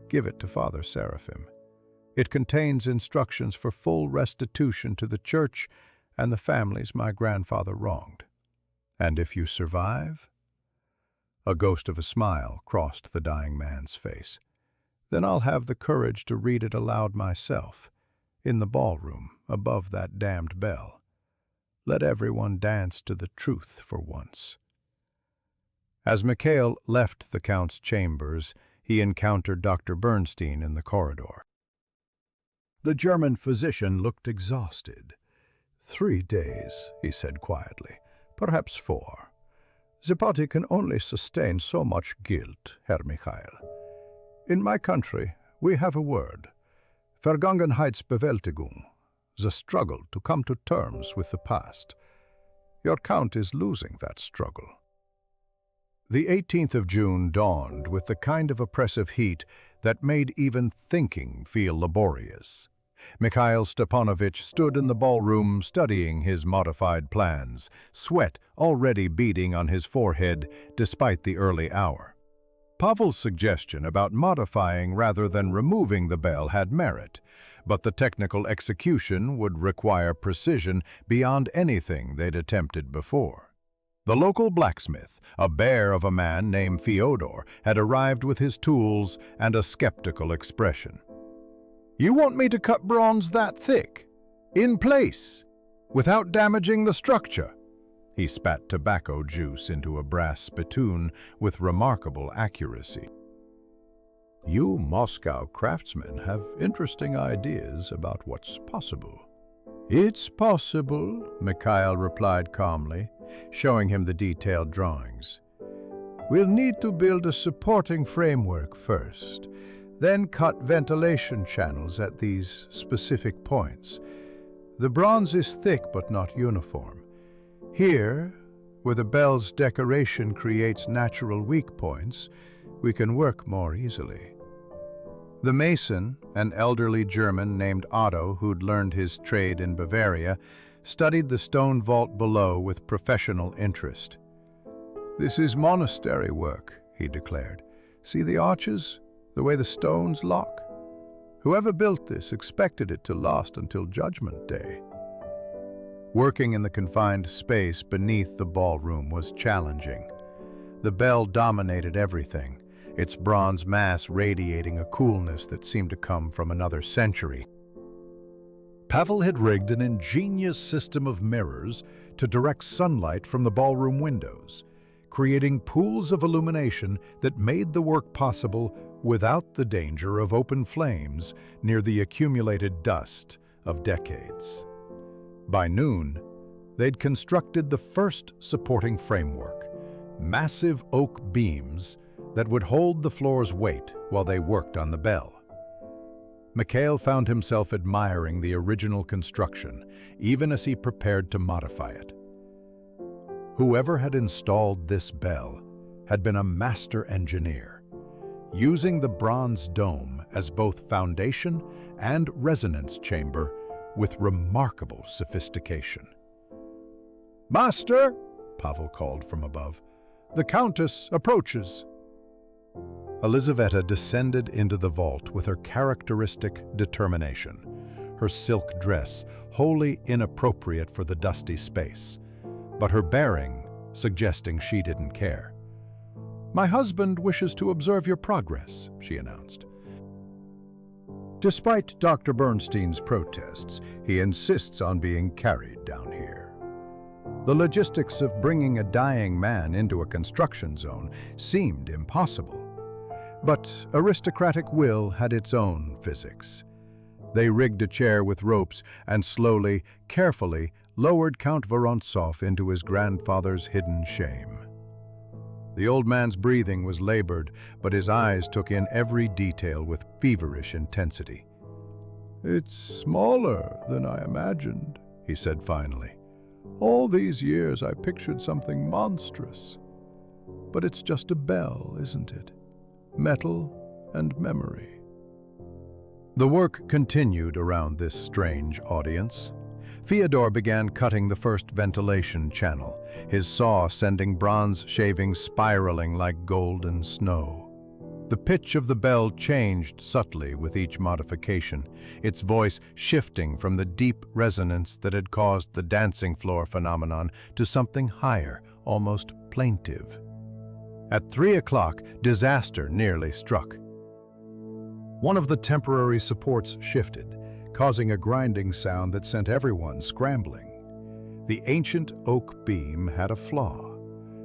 A: give it to Father Seraphim. It contains instructions for full restitution to the church and the families my grandfather wronged. And if you survive?" A ghost of a smile crossed the dying man's face. "Then I'll have the courage to read it aloud myself, in the ballroom, above that damned bell. Let everyone dance to the truth for once." As Mikhail left the Count's chambers, he encountered Dr. Bernstein in the corridor. The German physician looked exhausted. 3 days, he said quietly. Perhaps 4. The body can only sustain so much guilt, Herr Michael. In my country, we have a word. Vergangenheitsbewältigung, the struggle to come to terms with the past. Your Count is losing that struggle. The 18th of June dawned with the kind of oppressive heat that made even thinking feel laborious. Mikhail Stepanovich stood in the ballroom studying his modified plans, sweat already beading on his forehead despite the early hour. Pavel's suggestion about modifying rather than removing the bell had merit, but the technical execution would require precision beyond anything they'd attempted before. The local blacksmith, a bear of a man named Fyodor, had arrived with his tools and a skeptical expression. "You want me to cut bronze that thick? In place? Without damaging the structure?"
B: He spat tobacco juice into a brass spittoon with remarkable accuracy. "You Moscow craftsmen have interesting ideas about what's possible." "It's possible," Mikhail replied calmly, showing him the detailed drawings. "We'll need to build a supporting framework first, then cut ventilation channels at these specific points. The bronze is thick but not uniform. Here, where the bell's decoration creates natural weak points, we can work more easily." The mason, an elderly German named Otto who'd learned his trade in Bavaria, studied the stone vault below with professional interest. "This is monastery work," he declared. "See the arches? The way the stones lock? Whoever built this expected it to last until Judgment Day." Working in the confined space beneath the ballroom was challenging. The bell dominated everything, its bronze mass radiating a coolness that seemed to come from another century.
A: Pavel had rigged an ingenious system of mirrors to direct sunlight from the ballroom windows, creating pools of illumination that made the work possible without the danger of open flames near the accumulated dust of decades. By noon, they'd constructed the first supporting framework, massive oak beams that would hold the floor's weight while they worked on the bell. Mikhail found himself admiring the original construction, even as he prepared to modify it. Whoever had installed this bell had been a master engineer, using the bronze dome as both foundation and resonance chamber with remarkable sophistication. "Master," Pavel called from above, "the Countess approaches." Elizaveta descended into the vault with her characteristic determination, her silk dress wholly inappropriate for the dusty space, but her bearing suggesting she didn't care. "My husband wishes to observe your progress," she announced. Despite Dr. Bernstein's protests, he insists on being carried down here. The logistics of bringing a dying man into a construction zone seemed impossible. But aristocratic will had its own physics. They rigged a chair with ropes and slowly, carefully lowered Count Vorontsov into his grandfather's hidden shame. The old man's breathing was labored, but his eyes took in every detail with feverish intensity. "It's smaller than I imagined," he said finally. "All these years I pictured something monstrous. But it's just a bell, isn't it? Metal and memory." The work continued around this strange audience. Fyodor began cutting the first ventilation channel, his saw sending bronze shavings spiraling like golden snow. The pitch of the bell changed subtly with each modification, its voice shifting from the deep resonance that had caused the dancing floor phenomenon to something higher, almost plaintive. At 3 o'clock, disaster nearly struck. One of the temporary supports shifted, causing a grinding sound that sent everyone scrambling. The ancient oak beam had a flaw,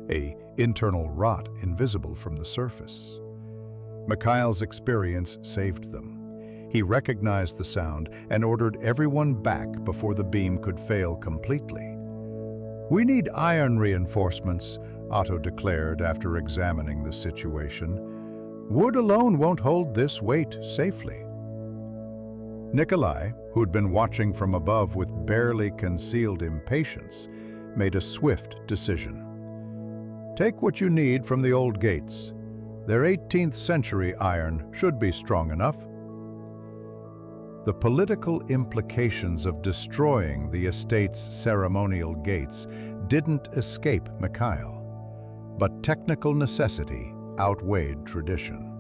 A: an internal rot invisible from the surface. Mikhail's experience saved them. He recognized the sound and ordered everyone back before the beam could fail completely. "We need iron reinforcements," Otto declared after examining the situation. "Wood alone won't hold this weight safely." Nikolai, who'd been watching from above with barely concealed impatience, made a swift decision. "Take what you need from the old gates. Their 18th century iron should be strong enough." The political implications of destroying the estate's ceremonial gates didn't escape Mikhail, but technical necessity outweighed tradition.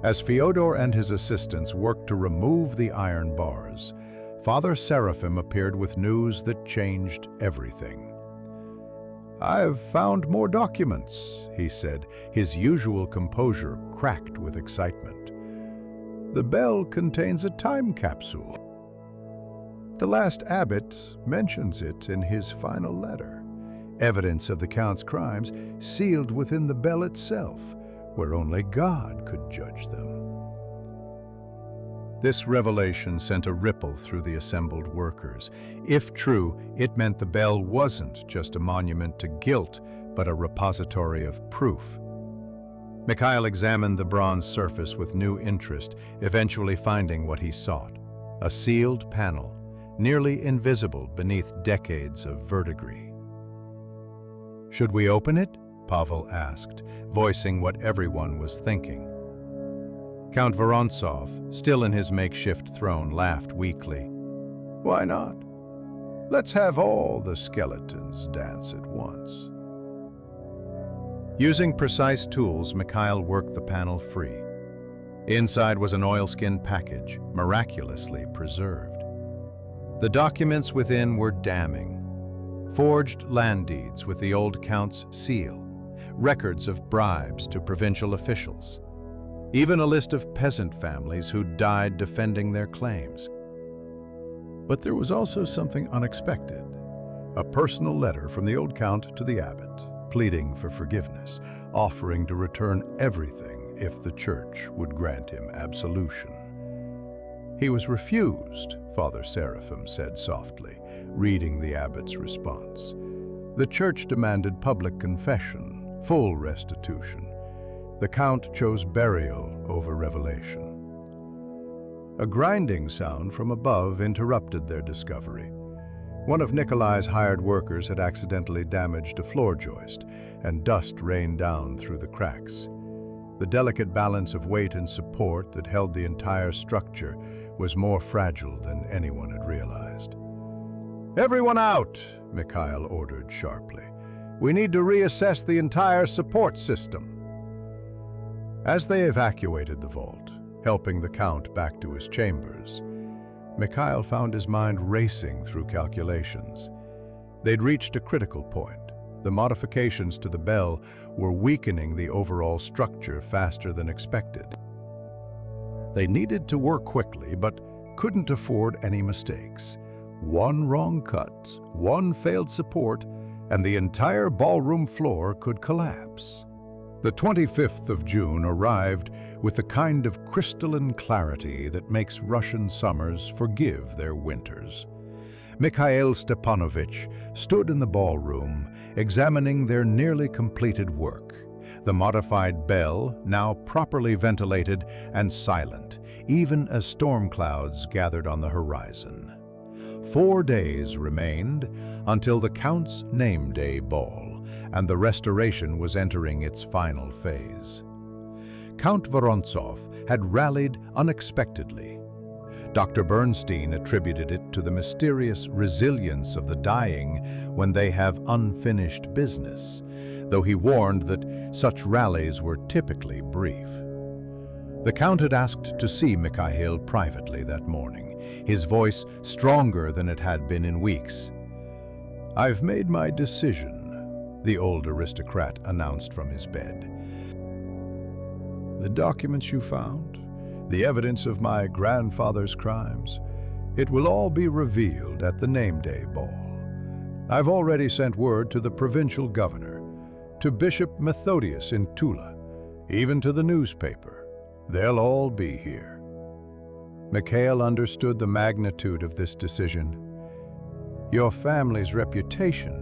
A: As Fyodor and his assistants worked to remove the iron bars, Father Seraphim appeared with news that changed everything. "I've found more documents," he said, his usual composure cracked with excitement. "The bell contains a time capsule."
B: The last abbot mentions it in his final letter. Evidence of the Count's crimes sealed within the bell itself, where only God could judge them. This revelation sent a ripple through the assembled workers. If true, it meant the bell wasn't just a monument to guilt, but a repository of proof. Mikhail examined the bronze surface with new interest, eventually finding what he sought: a sealed panel, nearly invisible beneath decades of verdigris. "Should we open it?" Pavel asked, voicing what everyone was thinking. Count Vorontsov, still in his makeshift throne, laughed weakly. "Why not? Let's have all the skeletons dance at once." Using precise tools, Mikhail worked the panel free. Inside was an oilskin package, miraculously preserved. The documents within were damning. Forged land deeds with the old count's seal, records of bribes to provincial officials, even a list of peasant families who died defending their claims. But there was also something unexpected: a personal letter from the old count to the abbot, pleading for forgiveness, offering to return everything if the church would grant him absolution. He was refused, Father Seraphim said softly, reading the abbot's response. The church demanded public confession, full restitution. The count chose burial over revelation. A grinding sound from above interrupted their discovery. One of Nikolai's hired workers had accidentally damaged a floor joist, and dust rained down through the cracks. The delicate balance of weight and support that held the entire structure was more fragile than anyone had realized. "Everyone out!" Mikhail ordered sharply. "We need to reassess the entire support system." As they evacuated the vault, helping the Count back to his chambers, Mikhail found his mind racing through calculations. They'd reached a critical point. The modifications to the bell were weakening the overall structure faster than expected. They needed to work quickly, but couldn't afford any mistakes. One wrong cut, one failed support, and the entire ballroom floor could collapse. The 25th of June arrived with the kind of crystalline clarity that makes Russian summers forgive their winters. Mikhail Stepanovich stood in the ballroom, examining their nearly completed work. The modified bell, now properly ventilated and silent, even as storm clouds gathered on the horizon. 4 days remained until the Count's name day ball, and the restoration was entering its final phase. Count Vorontsov had rallied unexpectedly. Dr. Bernstein attributed it to the mysterious resilience of the dying when they have unfinished business, though he warned that such rallies were typically brief. The Count had asked to see Mikhail privately that morning, his voice stronger than it had been in weeks. "I've made my decision," the old aristocrat announced from his bed. "The documents you found, the evidence of my grandfather's crimes, it will all be revealed at the name day ball. I've already sent word to the provincial governor, to Bishop Methodius in Tula, even to the newspaper. They'll all be here." Mikhail understood the magnitude of this decision. "Your family's reputation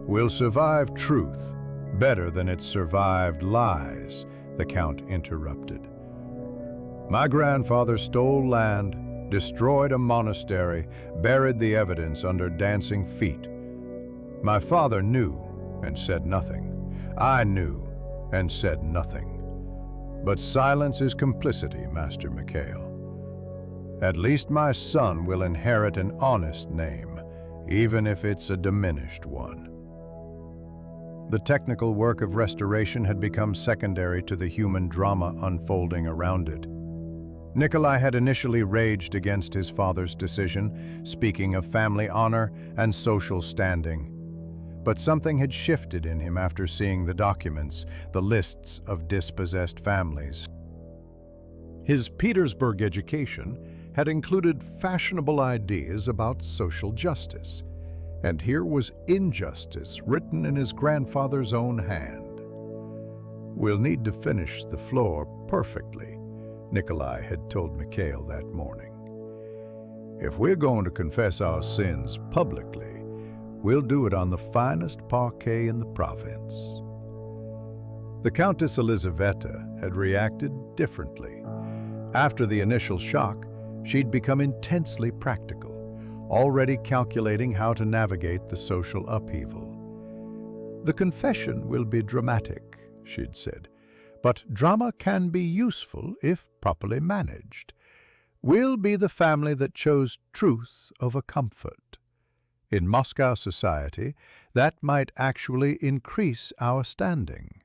B: will survive truth better than it's survived lies," the Count interrupted. "My grandfather stole land, destroyed a monastery, buried the evidence under dancing feet. My father knew and said nothing. I knew and said nothing. But silence is complicity, Master Mikhail. At least my son will inherit an honest name, even if it's a diminished one." The technical work of restoration had become secondary to the human drama unfolding around it. Nikolai had initially raged against his father's decision, speaking of family honor and social standing. But something had shifted in him after seeing the documents, the lists of dispossessed families. His Petersburg education
A: had included fashionable ideas about social justice, and here was injustice written in his grandfather's own hand. "We'll need to finish the floor perfectly," Nikolai had told Mikhail that morning. "If we're going to confess our sins publicly, we'll do it on the finest parquet in the province." The Countess Elizaveta had reacted differently. After the initial shock, she'd become intensely practical, already calculating how to navigate the social upheaval. "The confession will be dramatic," she'd said, "but drama can be useful if properly managed. We'll be the family that chose truth over comfort. In Moscow society, that might actually increase our standing."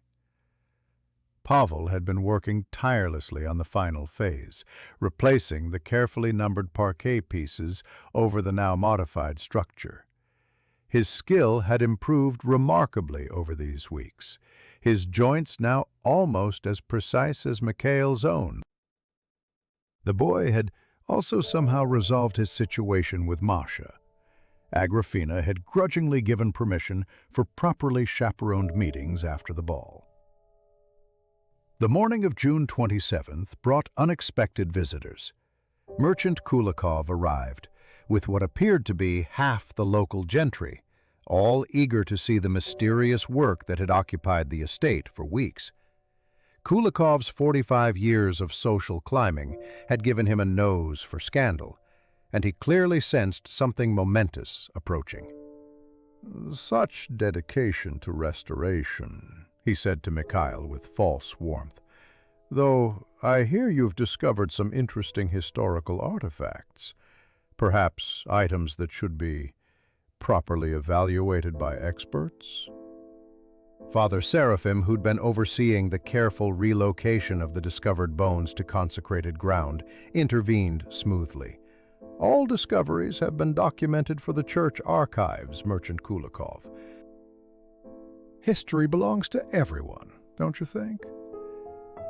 A: Pavel had been working tirelessly on the final phase, replacing the carefully numbered parquet pieces over the now modified structure. His skill had improved remarkably over these weeks, his joints now almost as precise as Mikhail's own. The boy had also somehow resolved his situation with Masha. Agrafena had grudgingly given permission for properly chaperoned meetings after the ball. The morning of June 27th brought unexpected visitors. Merchant Kulikov arrived, with what appeared to be half the local gentry, all eager to see the mysterious work that had occupied the estate for weeks. Kulikov's 45 years of social climbing had given him a nose for scandal, and he clearly sensed something momentous approaching. "Such dedication to restoration," he said to Mikhail with false warmth, "though I hear you've discovered some interesting historical artifacts, perhaps items that should be properly evaluated by experts." Father Seraphim, who'd been overseeing the careful relocation of the discovered bones to consecrated ground, intervened smoothly. "All discoveries have been documented for the church archives, Merchant Kulikov. History belongs to everyone, don't you think?"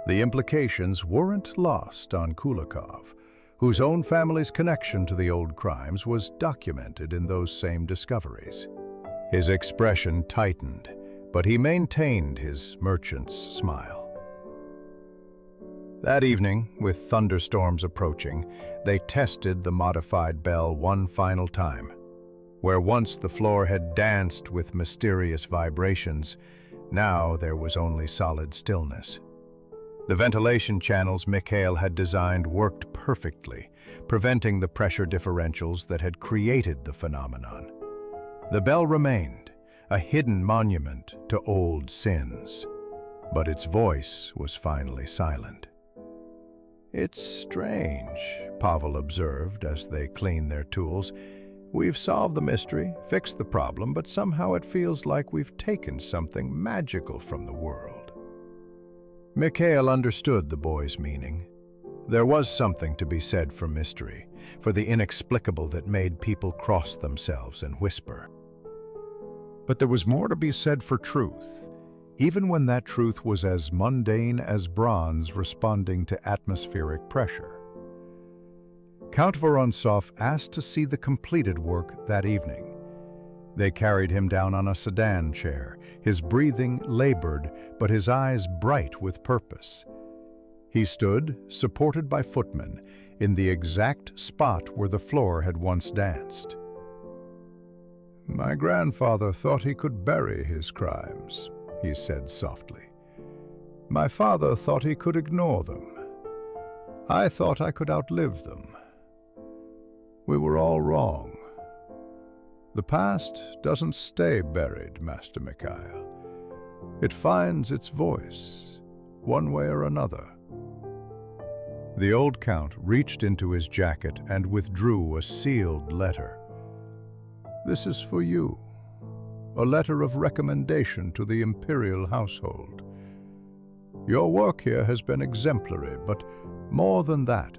A: The implications weren't lost on Kulikov, whose own family's connection to the old crimes was documented in those same discoveries. His expression tightened, but he maintained his merchant's smile. That evening, with thunderstorms approaching, they tested the modified bell one final time. Where once the floor had danced with mysterious vibrations, now there was only solid stillness. The ventilation channels Mikhail had designed worked perfectly, preventing the pressure differentials that had created the phenomenon. The bell remained, a hidden monument to old sins, but its voice was finally silent. "It's strange," Pavel observed as they cleaned their tools. "We've solved the mystery, fixed the problem, but somehow it feels like we've taken something magical from the world." Mikhail understood the boy's meaning. There was something to be said for mystery, for the inexplicable that made people cross themselves and whisper. But there was more to be said for truth, even when that truth was as mundane as bronze responding to atmospheric pressure. Count Vorontsov asked to see the completed work that evening. They carried him down on a sedan chair, his breathing labored, but his eyes bright with purpose. He stood, supported by footmen, in the exact spot where the floor had once danced. "My grandfather thought he could bury his crimes," he said softly. "My father thought he could ignore them. I thought I could outlive them. We were all wrong. The past doesn't stay buried, Master Mikhail. It finds its voice, one way or another." The old count reached into his jacket and withdrew a sealed letter. "This is for you, a letter of recommendation to the imperial household. Your work here has been exemplary, but more than that,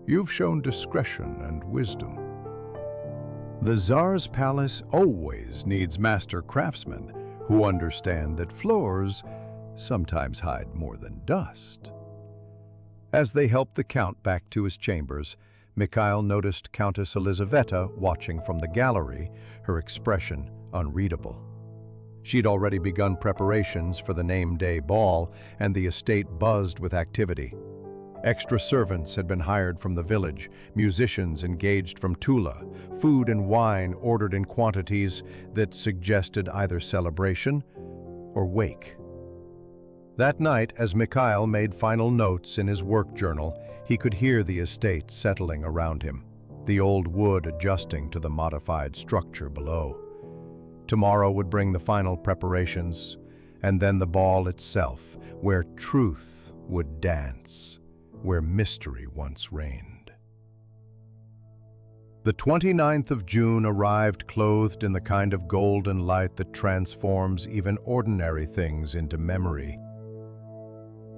A: you've shown discretion and wisdom. The Tsar's palace always needs master craftsmen who understand that floors sometimes hide more than dust." As they helped the count back to his chambers,
B: Mikhail noticed Countess Elizaveta watching from the gallery, her expression unreadable. She'd already begun preparations for the name-day ball, and the estate buzzed with activity. Extra servants had been hired from the village, musicians engaged from Tula, food and wine ordered in quantities that suggested either celebration or wake. That night, as Mikhail made final notes in his work journal, he could hear the estate settling around him, the old wood adjusting to the modified structure below. Tomorrow would bring the final preparations, and then the ball itself, where truth would dance, where mystery once reigned. The 29th of June arrived clothed in the kind of golden light that transforms even ordinary things into memory.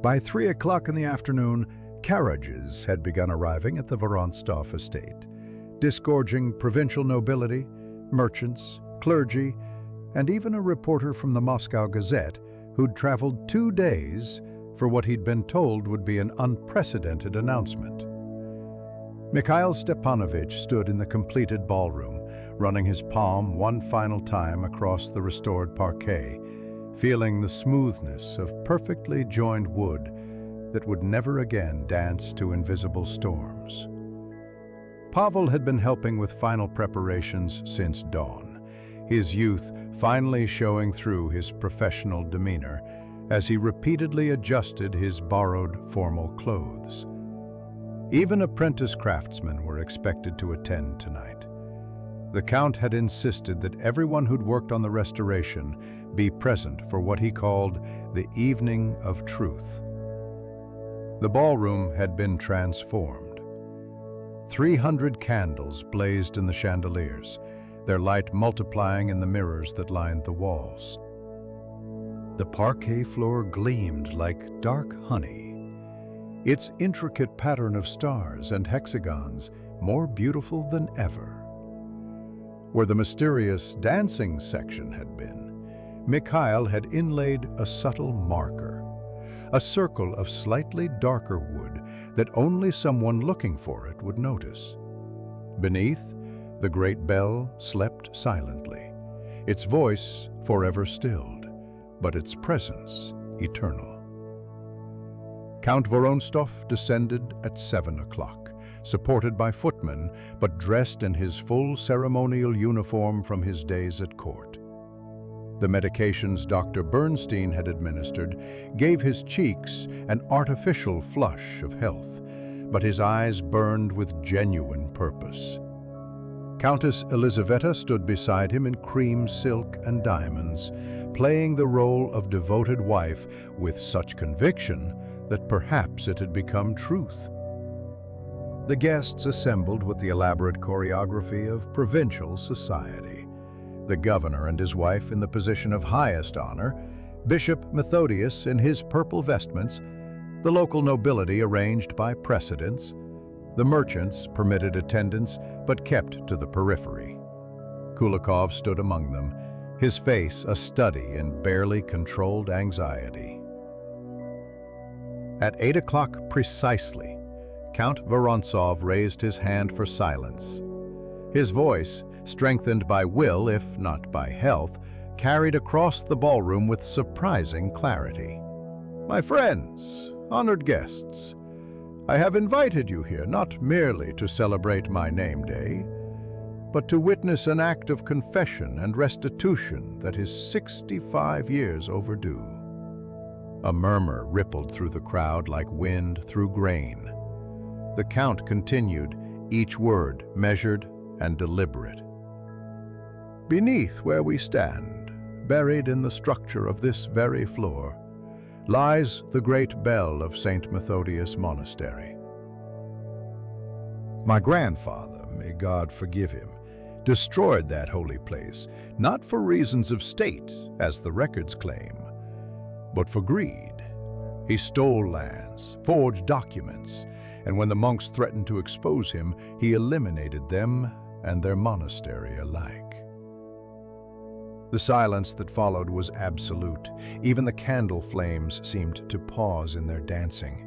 A: By 3 o'clock in the afternoon, carriages had begun arriving at the Vorontsov estate, disgorging provincial nobility, merchants, clergy, and even a reporter from the Moscow Gazette who'd traveled 2 days for what he'd been told would be an unprecedented announcement. Mikhail Stepanovich stood in the completed ballroom, running his palm one final time across the restored parquet, feeling the smoothness of perfectly joined wood that would never again dance to invisible storms. Pavel had been helping with final preparations since dawn, his youth finally showing through his professional demeanor as he repeatedly adjusted his borrowed formal clothes. Even apprentice craftsmen were expected to attend tonight. The Count had insisted that everyone who'd worked on the restoration be present for what he called the Evening of Truth. The ballroom had been transformed. 300 candles blazed in the chandeliers, their light multiplying in the mirrors that lined the walls. The parquet floor gleamed like dark honey, its intricate pattern of stars and hexagons more beautiful than ever. Where the mysterious dancing section had been, Mikhail had inlaid a subtle marker, a circle of slightly darker wood that only someone looking for it would notice. Beneath, the great bell slept silently, its voice forever stilled, but its presence eternal. Count Vorontsov descended at 7 o'clock, supported by footmen, but dressed in his full ceremonial uniform from his days at court. The medications Dr. Bernstein had administered gave his cheeks an artificial flush of health, but his eyes burned with genuine purpose. Countess Elizaveta stood beside him in cream silk and diamonds, playing the role of devoted wife with such conviction that perhaps it had become truth. The guests assembled with the elaborate choreography of provincial society. The governor and his wife in the position of highest honor, Bishop Methodius in his purple vestments, the local nobility arranged by precedence, the merchants permitted attendance but kept to the periphery. Kulikov stood among them, his face a study in barely controlled anxiety. At 8 o'clock precisely, Count Vorontsov raised his hand for silence. His voice, strengthened by will if not by health, carried across the ballroom with surprising clarity. "My friends, honored guests, I have invited you here not merely to celebrate my name day, but to witness an act of confession and restitution that is 65 years overdue." A murmur rippled through the crowd like wind through grain. The Count continued, each word measured and deliberate. "Beneath where we stand, buried in the structure of this very floor, lies the great bell of St. Methodius Monastery. My grandfather, may God forgive him, destroyed that holy place, not for reasons of state, as the records claim, but for greed. He stole lands, forged documents, and when the monks threatened to expose him, he eliminated them and their monastery alike." The silence that followed was absolute. Even the candle flames seemed to pause in their dancing.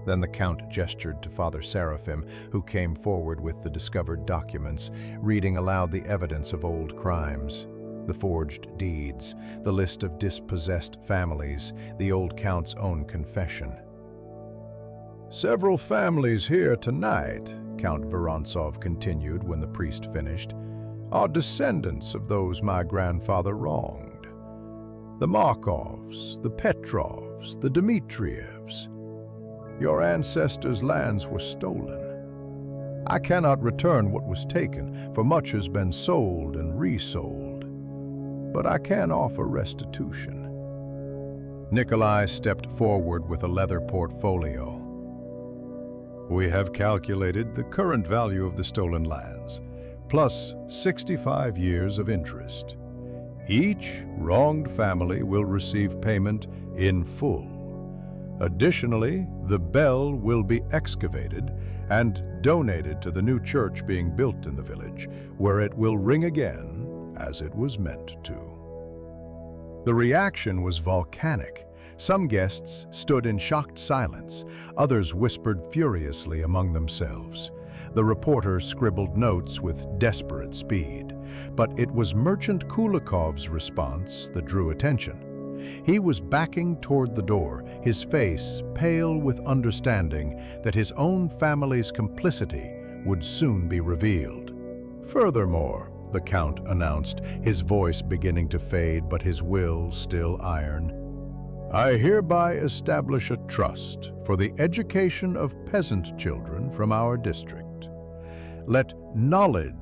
B: Then the Count gestured to Father Seraphim, who came forward with the discovered documents, reading aloud the evidence of old crimes, the forged deeds, the list of dispossessed families, the old Count's own confession.
A: "Several families here tonight," Count Vorontsov continued when the priest finished, "are descendants of those my grandfather wronged. The Markovs, the Petrovs, the Dmitrievs. Your ancestors' lands were stolen. I cannot return what was taken, for much has been sold and resold. But I can offer restitution."
B: Nikolai stepped forward with a leather portfolio.
A: "We have calculated the current value of the stolen lands, plus 65 years of interest. Each wronged family will receive payment in full. Additionally, the bell will be excavated and donated to the new church being built in the village, where it will ring again as it was meant to." The reaction was volcanic. Some guests stood in shocked silence. Others whispered furiously among themselves. The reporter scribbled notes with desperate speed. But it was Merchant Kulikov's response that drew attention. He was backing toward the door, his face pale with understanding that his own family's complicity would soon be revealed. "Furthermore," the Count announced, his voice beginning to fade but his will still iron, "I hereby establish a trust for the education of peasant children from our district. Let knowledge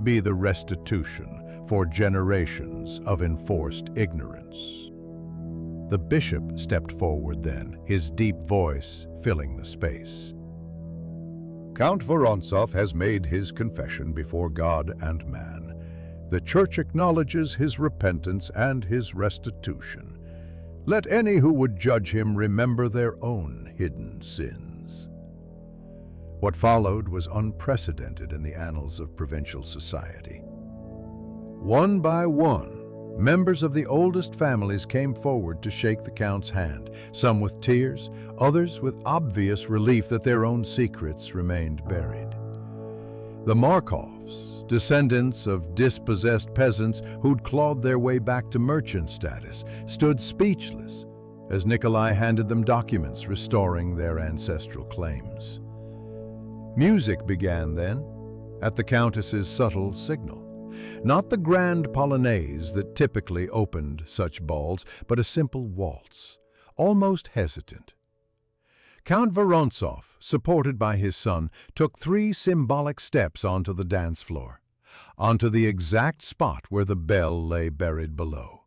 A: be the restitution for generations of enforced ignorance." The bishop stepped forward then, his deep voice filling the space. "Count Vorontsov has made his confession before God and man. The Church acknowledges his repentance and his restitution. Let any who would judge him remember their own hidden sins." What followed was unprecedented in the annals of provincial society. One by one, members of the oldest families came forward to shake the Count's hand, some with tears, others with obvious relief that their own secrets remained buried. The Markovs, descendants of dispossessed peasants who'd clawed their way back to merchant status, stood speechless as Nikolai handed them documents restoring their ancestral claims. Music began then, at the Countess's subtle signal. Not the grand polonaise that typically opened such balls, but a simple waltz, almost hesitant. Count Vorontsov, supported by his son, took 3 symbolic steps onto the dance floor, onto the exact spot where the bell lay buried below.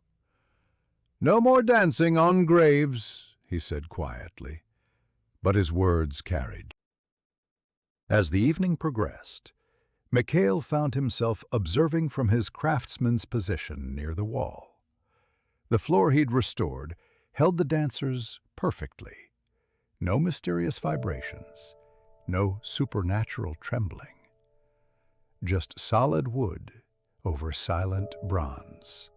A: "No more dancing on graves," he said quietly, but his words carried. As the evening progressed, Mikhail found himself observing from his craftsman's position near the wall. The floor he'd restored held the dancers perfectly. No mysterious vibrations, no supernatural trembling. Just solid wood over silent bronze.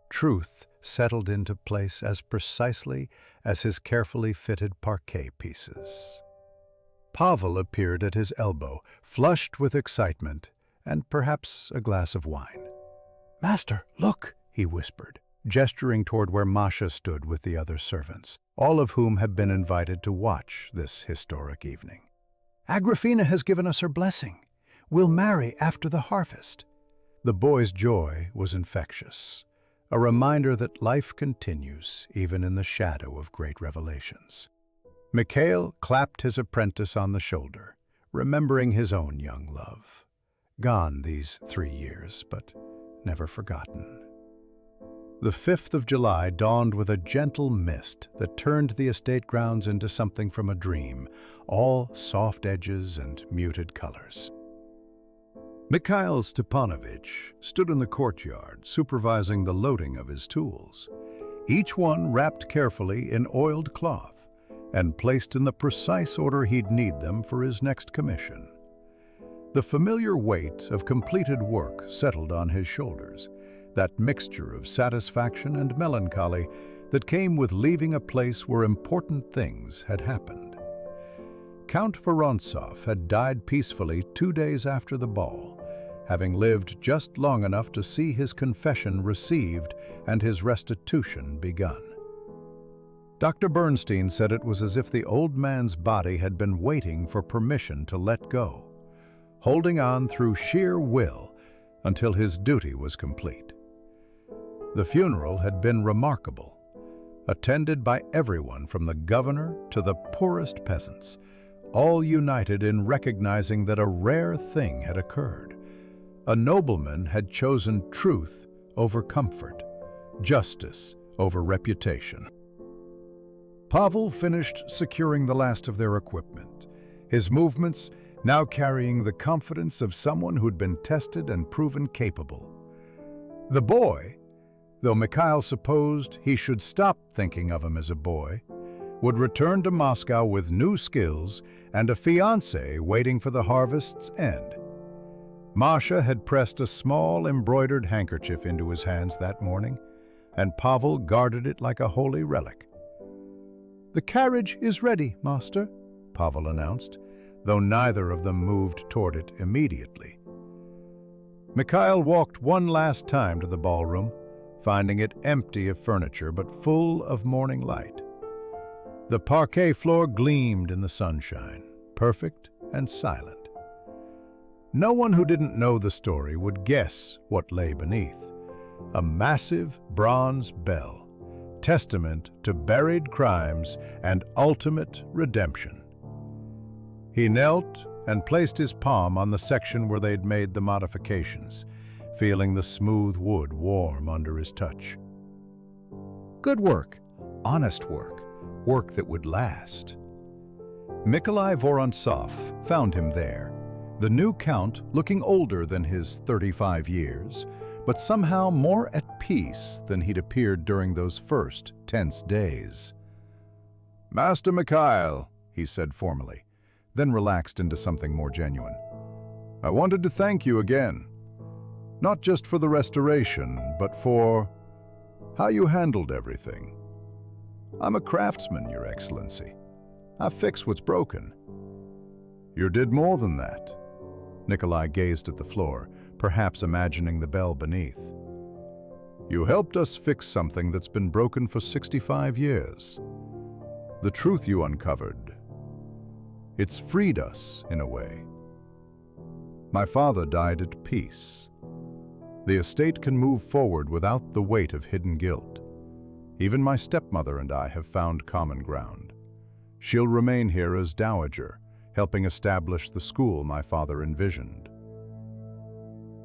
A: Truth settled into place as precisely as his carefully fitted parquet pieces. Pavel appeared at his elbow, flushed with excitement and perhaps a glass of wine. "Master, look," he whispered, gesturing toward where Masha stood with the other servants, all of whom had been invited to watch this historic evening. "Agrafena has given us her blessing. We'll marry after the harvest." The boy's joy was infectious, a reminder that life continues even in the shadow of great revelations. Mikhail clapped his apprentice on the shoulder, remembering his own young love. Gone these 3 years, but never forgotten. The 5th of July dawned with a gentle mist that turned the estate grounds into something from a dream, all soft edges and muted colors. Mikhail Stepanovich stood in the courtyard, supervising the loading of his tools, each one wrapped carefully in oiled cloth and placed in the precise order he'd need them for his next commission. The familiar weight of completed work settled on his shoulders, that mixture of satisfaction and melancholy that came with leaving a place where important things had happened.
B: Count Vorontsov had died peacefully 2 days after the ball, having lived just long enough to see his confession received and his restitution begun. Dr. Bernstein said it was as if the old man's body had been waiting for permission to let go, holding on through sheer will until his duty was complete. The funeral had been remarkable, attended by everyone from the governor to the poorest peasants, all united in recognizing that a rare thing had occurred. A nobleman had chosen truth over comfort, justice over reputation. Pavel finished securing the last of their equipment, his movements now carrying the confidence of someone who'd been tested and proven capable. The boy, though Mikhail supposed he should stop thinking of him as a boy, would return to Moscow with new skills and a fiancé waiting for the harvest's end. Masha had pressed a small embroidered handkerchief into his hands that morning, and Pavel guarded it like a holy relic. "The carriage is ready, master," Pavel announced, though neither of them moved toward it immediately. Mikhail walked one last time to the ballroom, finding it empty of furniture but full of morning light. The parquet floor gleamed in the sunshine, perfect and silent. No one who didn't know the story would guess what lay beneath: a massive bronze bell, testament to buried crimes and ultimate redemption. He knelt and placed his palm on the section where they'd made the modifications, feeling the smooth wood warm under his touch. Good work, honest work, work that would last. Nikolai Vorontsov found him there, the new count looking older than his 35 years, but somehow more at peace than he'd appeared during those first tense days. "Master Mikhail," he said formally, then relaxed into something more genuine. "I wanted to thank you again, not just for the restoration, but for how you handled everything. I'm a craftsman, Your Excellency. I fix what's broken." "You did more than that." Nikolai gazed at the floor, perhaps imagining the bell beneath. "You helped us fix something that's been broken for 65 years. The truth you uncovered, it's freed us in a way. My father died at peace. The estate can move forward without the weight of hidden guilt. Even my stepmother and I have found common ground. She'll remain here as dowager, helping establish the school my father envisioned."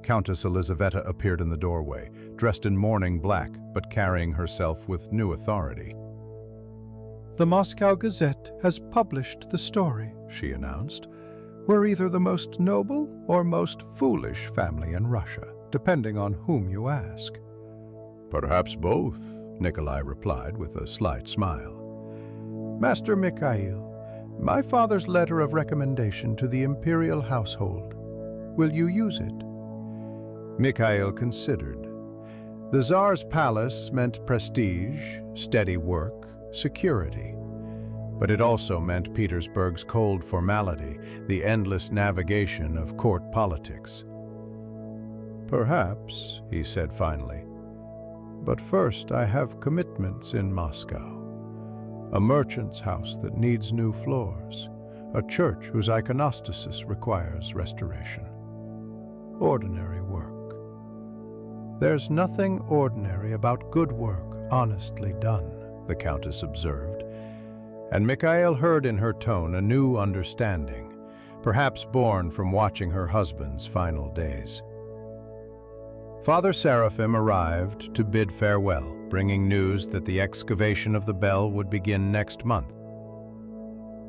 B: Countess Elizaveta appeared in the doorway, dressed in mourning black, but carrying herself with new authority.
C: "The Moscow Gazette has published the story," she announced. "We're either the most noble or most foolish family in Russia, depending on whom you ask."
B: "Perhaps both," Nikolai replied with a slight smile.
C: "Master Mikhail, my father's letter of recommendation to the imperial household. Will you use it?"
B: Mikhail considered. The Tsar's palace meant prestige, steady work, security. But it also meant Petersburg's cold formality, the endless navigation of court politics. "Perhaps," he said finally. "But first I have commitments in Moscow. A merchant's house that needs new floors, a church whose iconostasis requires restoration. Ordinary work."
C: "There's nothing ordinary about good work honestly done," the Countess observed,
B: and Mikhail heard in her tone a new understanding, perhaps born from watching her husband's final days. Father Seraphim arrived to bid farewell, bringing news that the excavation of the bell would begin next month.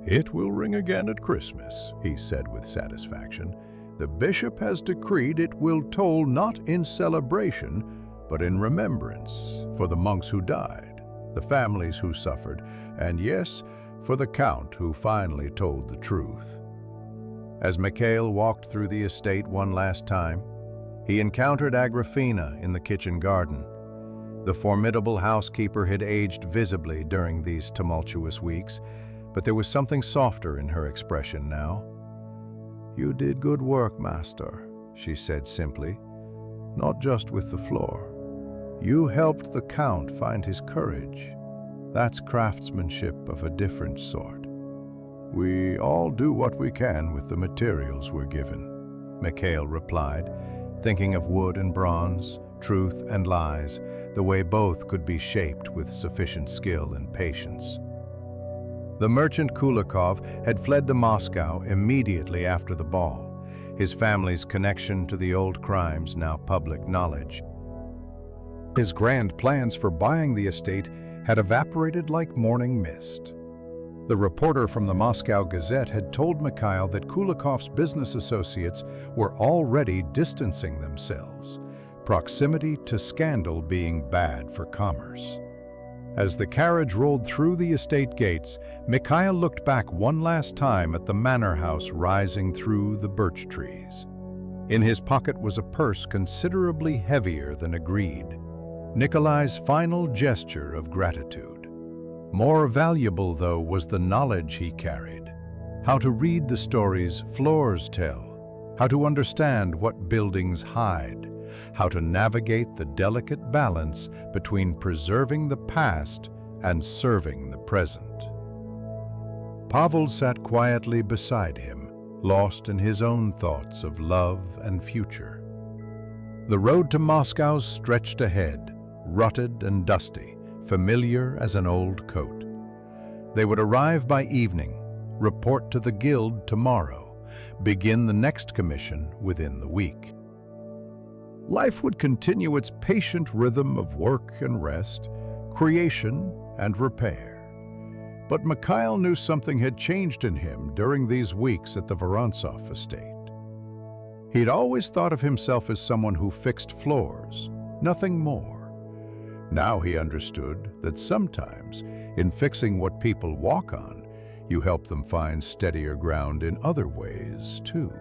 B: "It will ring again at Christmas," he said with satisfaction. "The bishop has decreed it will toll not in celebration, but in remembrance for the monks who died, the families who suffered, and yes, for the count who finally told the truth." As Mikhail walked through the estate one last time, he encountered Agrafena in the kitchen garden. The formidable housekeeper had aged visibly during these tumultuous weeks, but there was something softer in her expression now. "You did good work, Master," she said simply, "not just with the floor. You helped the Count find his courage. That's craftsmanship of a different sort." "We all do what we can with the materials we're given," Mikhail replied, thinking of wood and bronze, truth and lies, the way both could be shaped with sufficient skill and patience. The merchant Kulikov had fled to Moscow immediately after the ball, his family's connection to the old crimes now public knowledge. His grand plans for buying the estate had evaporated like morning mist. The reporter from the Moscow Gazette had told Mikhail that Kulikov's business associates were already distancing themselves, proximity to scandal being bad for commerce. As the carriage rolled through the estate gates, Mikhail looked back one last time at the manor house rising through the birch trees. In his pocket was a purse considerably heavier than agreed, Nikolai's final gesture of gratitude. More valuable, though, was the knowledge he carried. How to read the stories floors tell, how to understand what buildings hide, how to navigate the delicate balance between preserving the past and serving the present. Pavel sat quietly beside him, lost in his own thoughts of love and future. The road to Moscow stretched ahead, rutted and dusty, familiar as an old coat. They would arrive by evening, report to the guild tomorrow, begin the next commission within the week. Life would continue its patient rhythm of work and rest, creation and repair. But Mikhail knew something had changed in him during these weeks at the Vorontsov estate. He'd always thought of himself as someone who fixed floors, nothing more. Now he understood that sometimes, in fixing what people walk on, you help them find steadier ground in other ways, too.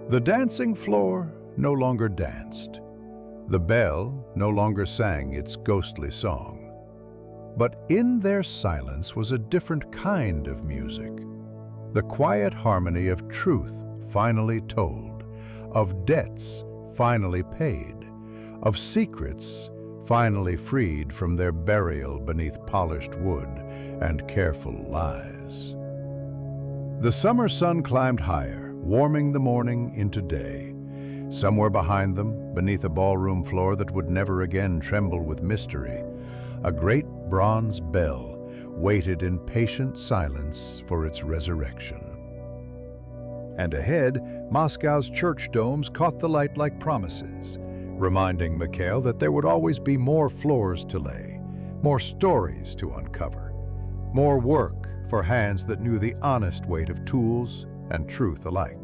B: The dancing floor no longer danced. The bell no longer sang its ghostly song. But in their silence was a different kind of music. The quiet harmony of truth finally told, of debts finally paid, of secrets finally freed from their burial beneath polished wood and careful lies. The summer sun climbed higher, warming the morning into day. Somewhere behind them, beneath a ballroom floor that would never again tremble with mystery, a great bronze bell waited in patient silence for its resurrection. And ahead, Moscow's church domes caught the light like promises, reminding Mikhail that there would always be more floors to lay, more stories to uncover, more work for hands that knew the honest weight of tools and truth alike.